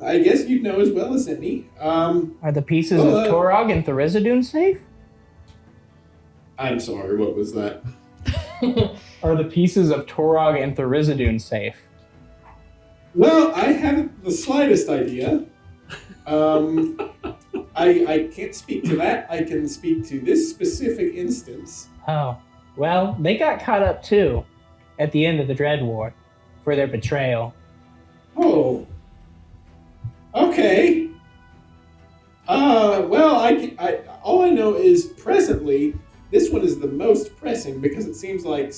Speaker 5: I guess you'd know as well as any.
Speaker 2: Are the pieces of Torog and Therizadun safe?
Speaker 5: I'm sorry, what was that?
Speaker 2: Are the pieces of Torog and Therizadun safe?
Speaker 5: Well, I haven't the slightest idea. I can't speak to that. I can speak to this specific instance.
Speaker 2: Oh, well, they got caught up too at the end of the Dread War for their betrayal.
Speaker 5: Oh, Well, all I know is presently this one is the most pressing because it seems like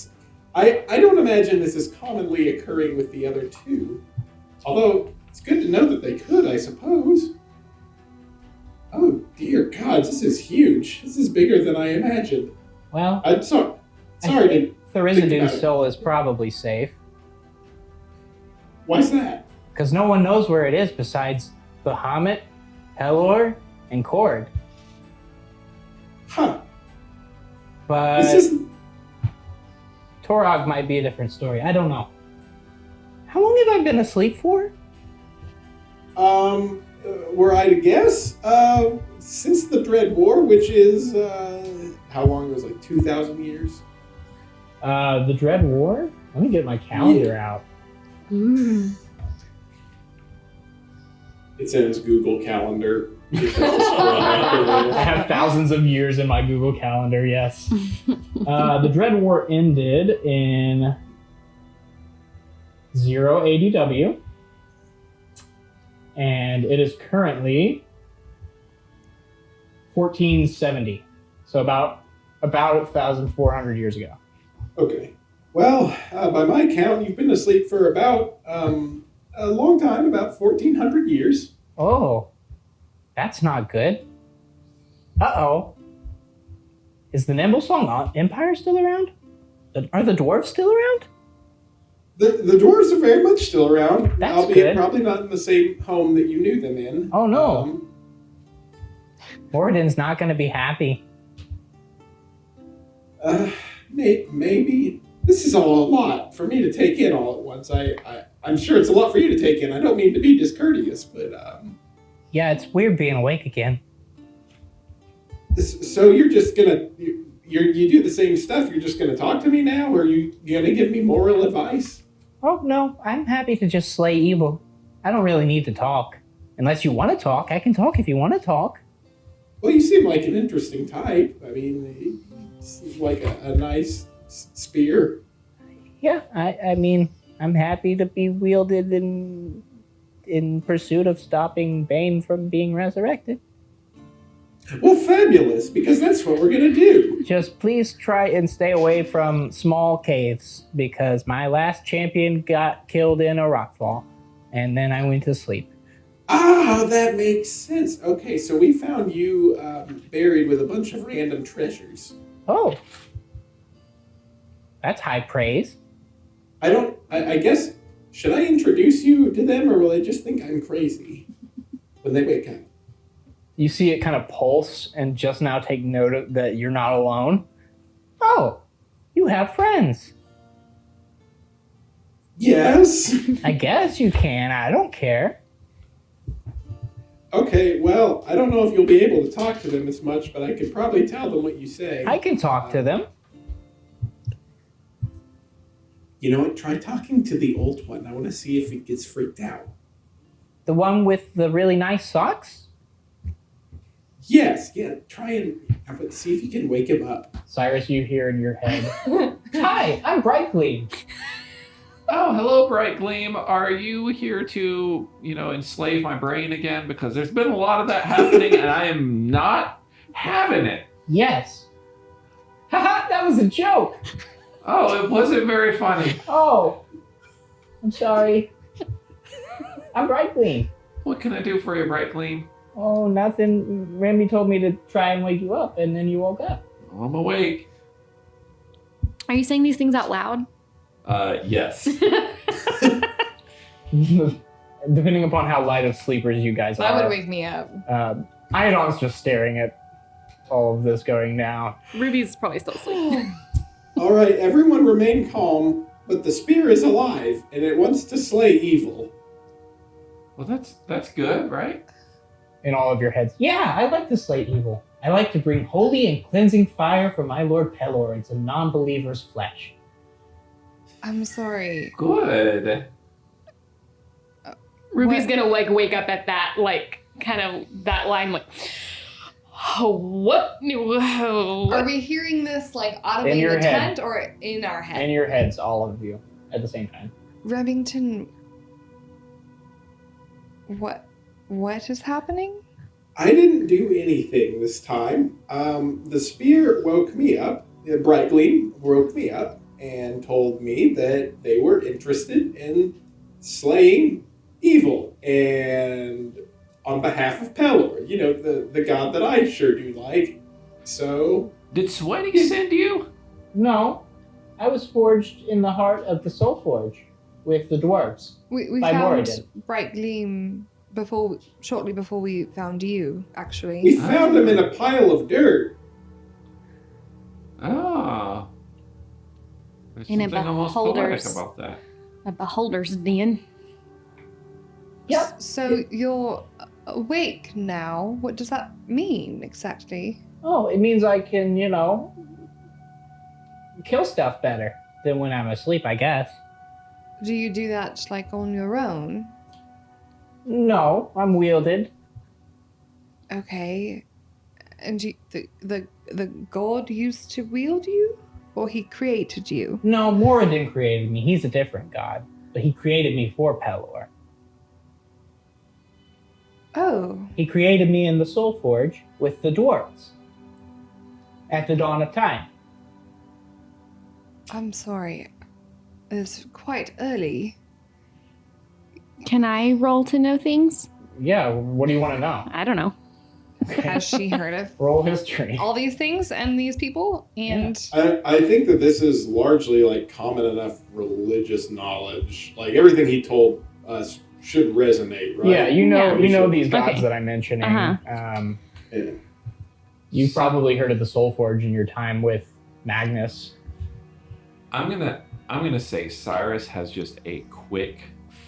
Speaker 5: I don't imagine this is commonly occurring with the other two. Although it's good to know that they could, I suppose. Oh dear God, this is huge. This is bigger than I imagined.
Speaker 7: Well,
Speaker 5: I'm sorry.
Speaker 7: I
Speaker 5: Sorry.
Speaker 7: think
Speaker 5: Think
Speaker 7: Tharizdun's
Speaker 5: about it.
Speaker 7: soul is probably safe
Speaker 5: Why's that?
Speaker 7: because no one knows where it is besides Bahamut, Pelor, and Cord.
Speaker 5: Huh.
Speaker 7: But
Speaker 5: This is.
Speaker 7: Torog might be a different story. I don't know. How long have I been asleep for?
Speaker 5: Were I to guess, since the Dread War, which is how long? It was like 2,000 years.
Speaker 7: The Dread War? Let me get my calendar out.
Speaker 5: It's in his Google Calendar.
Speaker 7: I have thousands of years in my Google Calendar, yes. The Dread War ended in 0 ADW, and it is currently 1470, so about 1,400 years ago.
Speaker 5: Okay. Well, by my count, you've been asleep for about a long time, about 1,400 years.
Speaker 7: Oh, that's not good. Uh-oh. Is the Nimblesong Empire still around? Are the dwarves still around?
Speaker 5: The dwarves are very much still around,
Speaker 7: That's
Speaker 5: albeit
Speaker 7: good.
Speaker 5: probably not in the same home that you knew them in.
Speaker 7: Oh, no. Moradin's not going to be happy.
Speaker 5: Maybe. This is all a lot for me to take in all at once. I'm sure it's a lot for you to take in. I don't mean to be discourteous, but
Speaker 7: Yeah, it's weird being awake again.
Speaker 5: so you're just gonna you do the same stuff. You're just gonna talk to me now, or are you gonna give me moral advice?
Speaker 7: Oh, no, I'm happy to just slay evil. I don't really need to talk. Unless you want to talk, I can talk if you want to talk.
Speaker 5: Well, you seem like an interesting type. I mean, it seems like a nice spear.
Speaker 7: Yeah, I mean, I'm happy to be wielded in pursuit of stopping Bane from being resurrected.
Speaker 5: Well, fabulous, because that's what we're gonna do.
Speaker 7: Just please try and stay away from small caves, because my last champion got killed in a rockfall, and then I went to sleep.
Speaker 5: Ah, that makes sense. Okay, so we found you buried with a bunch of random treasures.
Speaker 7: Oh. That's high praise.
Speaker 5: I guess, should I introduce you to them, or will they just think I'm crazy when they wake up?
Speaker 7: You see it kind of pulse and just now take note that you're not alone. Oh, you have friends.
Speaker 5: Yes.
Speaker 7: I guess you can. I don't care.
Speaker 5: Okay, well, I don't know if you'll be able to talk to them as much, but I could probably tell them what you say.
Speaker 7: I can talk to them.
Speaker 5: You know what? Try talking to the old one. I want to see if it gets freaked out.
Speaker 7: The one with the really nice socks?
Speaker 5: Yes, yeah. Try and see if you can wake him up.
Speaker 7: Cyrus, you hear in your head. Hi, I'm Brightly.
Speaker 3: Oh, hello, Bright Gleam. Are you here to, enslave my brain again? Because there's been a lot of that happening, and I am not having it.
Speaker 7: Yes. Haha, that was a joke.
Speaker 3: Oh, it wasn't very funny.
Speaker 7: Oh, I'm sorry. I'm Brightly.
Speaker 3: What can I do for you, Bright Gleam?
Speaker 7: Oh, nothing. Remy told me to try and wake you up, and then you woke up.
Speaker 3: I'm awake.
Speaker 4: Are you saying these things out loud?
Speaker 3: Yes.
Speaker 7: Depending upon how light of sleepers you guys are.
Speaker 1: That would wake me up.
Speaker 7: Iodon's just staring at all of this going down.
Speaker 4: Ruby's probably still asleep.
Speaker 5: All right, everyone remain calm, but the spear is alive, and it wants to slay evil.
Speaker 3: Well, that's good, right?
Speaker 7: In all of your heads. Yeah, I like to slay evil. I like to bring holy and cleansing fire from my Lord Pelor into non-believers' flesh.
Speaker 1: I'm sorry.
Speaker 3: Good.
Speaker 4: Ruby's
Speaker 1: What?
Speaker 4: gonna wake up at that, kind of that line, oh, what?
Speaker 1: Are we hearing this audibly
Speaker 7: In
Speaker 1: in
Speaker 7: your
Speaker 1: the
Speaker 7: head.
Speaker 1: tent or in our head?
Speaker 7: In your heads, all of you, at the same time.
Speaker 1: Remington, what is happening?
Speaker 5: I didn't do anything this time. The spear woke me up. The bright gleam woke me up and told me that they were interested in slaying evil and on behalf of Pelor, the god that I sure do like. So,
Speaker 3: Did Sweaty send you?
Speaker 7: No, I was forged in the heart of the Soul Forge with the dwarves.
Speaker 1: We
Speaker 7: By
Speaker 1: found
Speaker 7: Moradin.
Speaker 1: Bright Gleam shortly before we found you, actually.
Speaker 5: we found him in a pile of dirt.
Speaker 3: Ah. There's
Speaker 4: In a
Speaker 3: something almost poetic
Speaker 4: beholder's-
Speaker 3: about that.
Speaker 4: A beholder's den.
Speaker 7: Yep.
Speaker 1: So you're awake now. What does that mean exactly?
Speaker 7: Oh, it means I can, kill stuff better than when I'm asleep, I guess.
Speaker 1: Do you do that like on your own?
Speaker 7: No, I'm wielded.
Speaker 1: Okay. And the god used to wield you? Or he created you?
Speaker 7: No, Moradin created me. He's a different god. But he created me for Pelor.
Speaker 1: Oh.
Speaker 7: He created me in the Soul Forge with the dwarves. At the dawn of time.
Speaker 1: I'm sorry. It's quite early.
Speaker 4: Can I roll to know things?
Speaker 7: Yeah, what do you want to know?
Speaker 4: I don't know.
Speaker 1: Has she heard of
Speaker 7: Roll history.
Speaker 1: all these things and these people? And
Speaker 5: I think that this is largely like common enough religious knowledge. Like everything he told us should resonate, right?
Speaker 7: Yeah, you know
Speaker 5: Yeah.
Speaker 7: these gods
Speaker 4: Okay.
Speaker 7: that I'm mentioning.
Speaker 4: Uh-huh.
Speaker 5: Yeah.
Speaker 7: You've probably heard of the Soul Forge in your time with Magnus.
Speaker 3: I'm gonna say Cyrus has just a quick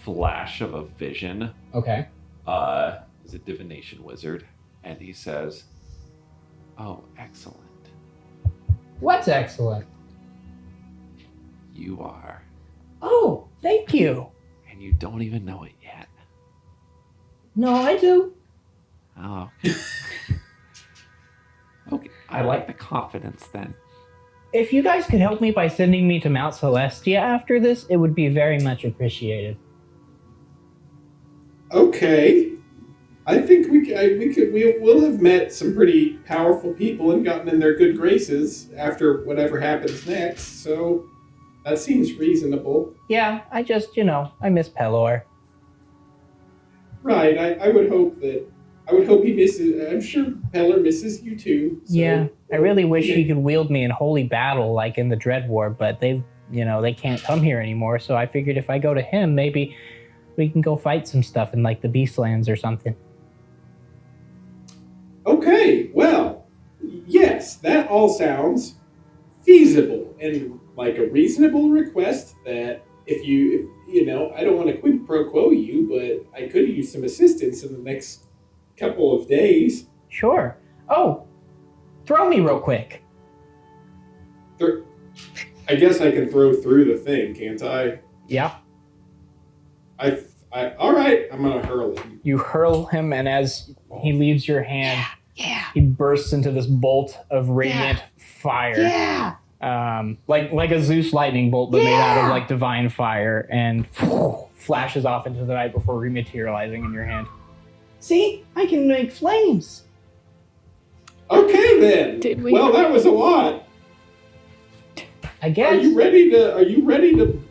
Speaker 3: flash of a vision.
Speaker 7: Okay.
Speaker 3: Is a divination wizard, and he says, "Oh, excellent.
Speaker 7: What's excellent?
Speaker 3: You are,
Speaker 7: Oh, thank you.
Speaker 3: and you don't even know it yet."
Speaker 7: No, I do.
Speaker 3: Oh. Okay, I like the confidence then.
Speaker 7: If you guys could help me by sending me to Mount Celestia after this, it would be very much appreciated.
Speaker 5: Okay. I think we'll have met some pretty powerful people and gotten in their good graces after whatever happens next. So that seems reasonable.
Speaker 7: Yeah, I just, I miss Pelor.
Speaker 5: Right. I would hope he misses. I'm sure Peller misses you too. So,
Speaker 7: Yeah, I really wish he could wield me in holy battle like in the Dread War, but they can't come here anymore. So I figured if I go to him, maybe we can go fight some stuff in like the Beastlands or something.
Speaker 5: Okay. Well, yes, that all sounds feasible and like a reasonable request. That if I don't want to quid pro quo you, but I could use some assistance in the next couple of days.
Speaker 7: Sure. Oh, throw me real quick.
Speaker 5: I guess I can throw through the thing, can't I?
Speaker 7: Yeah.
Speaker 5: All right, I'm gonna hurl him.
Speaker 7: You hurl him, and as he leaves your hand,
Speaker 1: yeah.
Speaker 7: he bursts into this bolt of radiant fire.
Speaker 1: Yeah.
Speaker 7: Like a Zeus lightning bolt, but made out of
Speaker 1: Yeah.
Speaker 7: like divine fire, and flashes off into the night before rematerializing in your hand. See, I can make flames.
Speaker 5: Okay then.
Speaker 4: Did we?
Speaker 5: Well, that was a lot.
Speaker 7: I guess.
Speaker 5: Are you ready to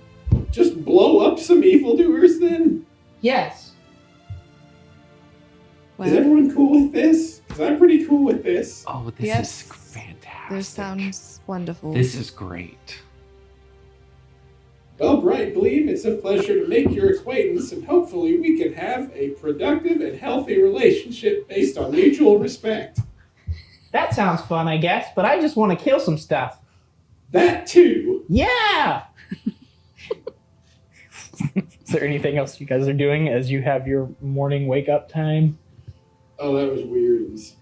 Speaker 5: just blow up some evildoers then?
Speaker 7: Yes.
Speaker 5: Is everyone cool with this? Because I'm pretty cool with this.
Speaker 3: Oh, this
Speaker 1: Yes.
Speaker 3: is fantastic.
Speaker 1: This sounds wonderful.
Speaker 3: This is great.
Speaker 5: Well, Bright Gleam, it's a pleasure to make your acquaintance, and hopefully we can have a productive and healthy relationship based on mutual respect.
Speaker 7: That sounds fun, I guess, but I just want to kill some stuff.
Speaker 5: That too.
Speaker 7: Yeah! Is there anything else you guys are doing as you have your morning wake up time?
Speaker 5: Oh, that was weird as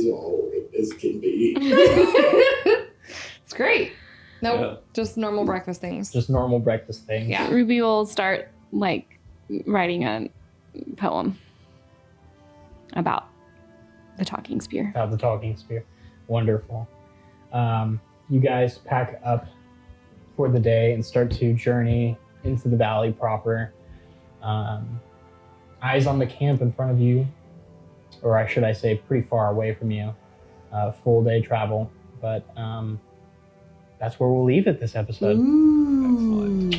Speaker 5: all as can be.
Speaker 1: It's great. Nope.
Speaker 3: Yeah.
Speaker 1: Just normal breakfast things.
Speaker 7: Just normal breakfast things.
Speaker 1: Yeah.
Speaker 4: Ruby will start like writing a poem about the talking spear.
Speaker 7: Have the talking spear. Wonderful. You guys pack up for the day and start to journey into the valley proper. Eyes on the camp in front of you, or should I say, pretty far away from you. Full day travel, but that's where we'll leave it this episode.
Speaker 1: Ooh.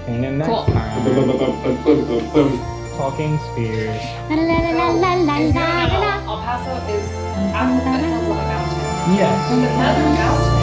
Speaker 7: Tune in next
Speaker 1: Cool.
Speaker 7: time.
Speaker 5: Boom.
Speaker 7: Talking Spears.
Speaker 4: La la la la la la la.
Speaker 1: El Paso is at the foothills of a mountain.
Speaker 7: Yes.
Speaker 1: Another mountain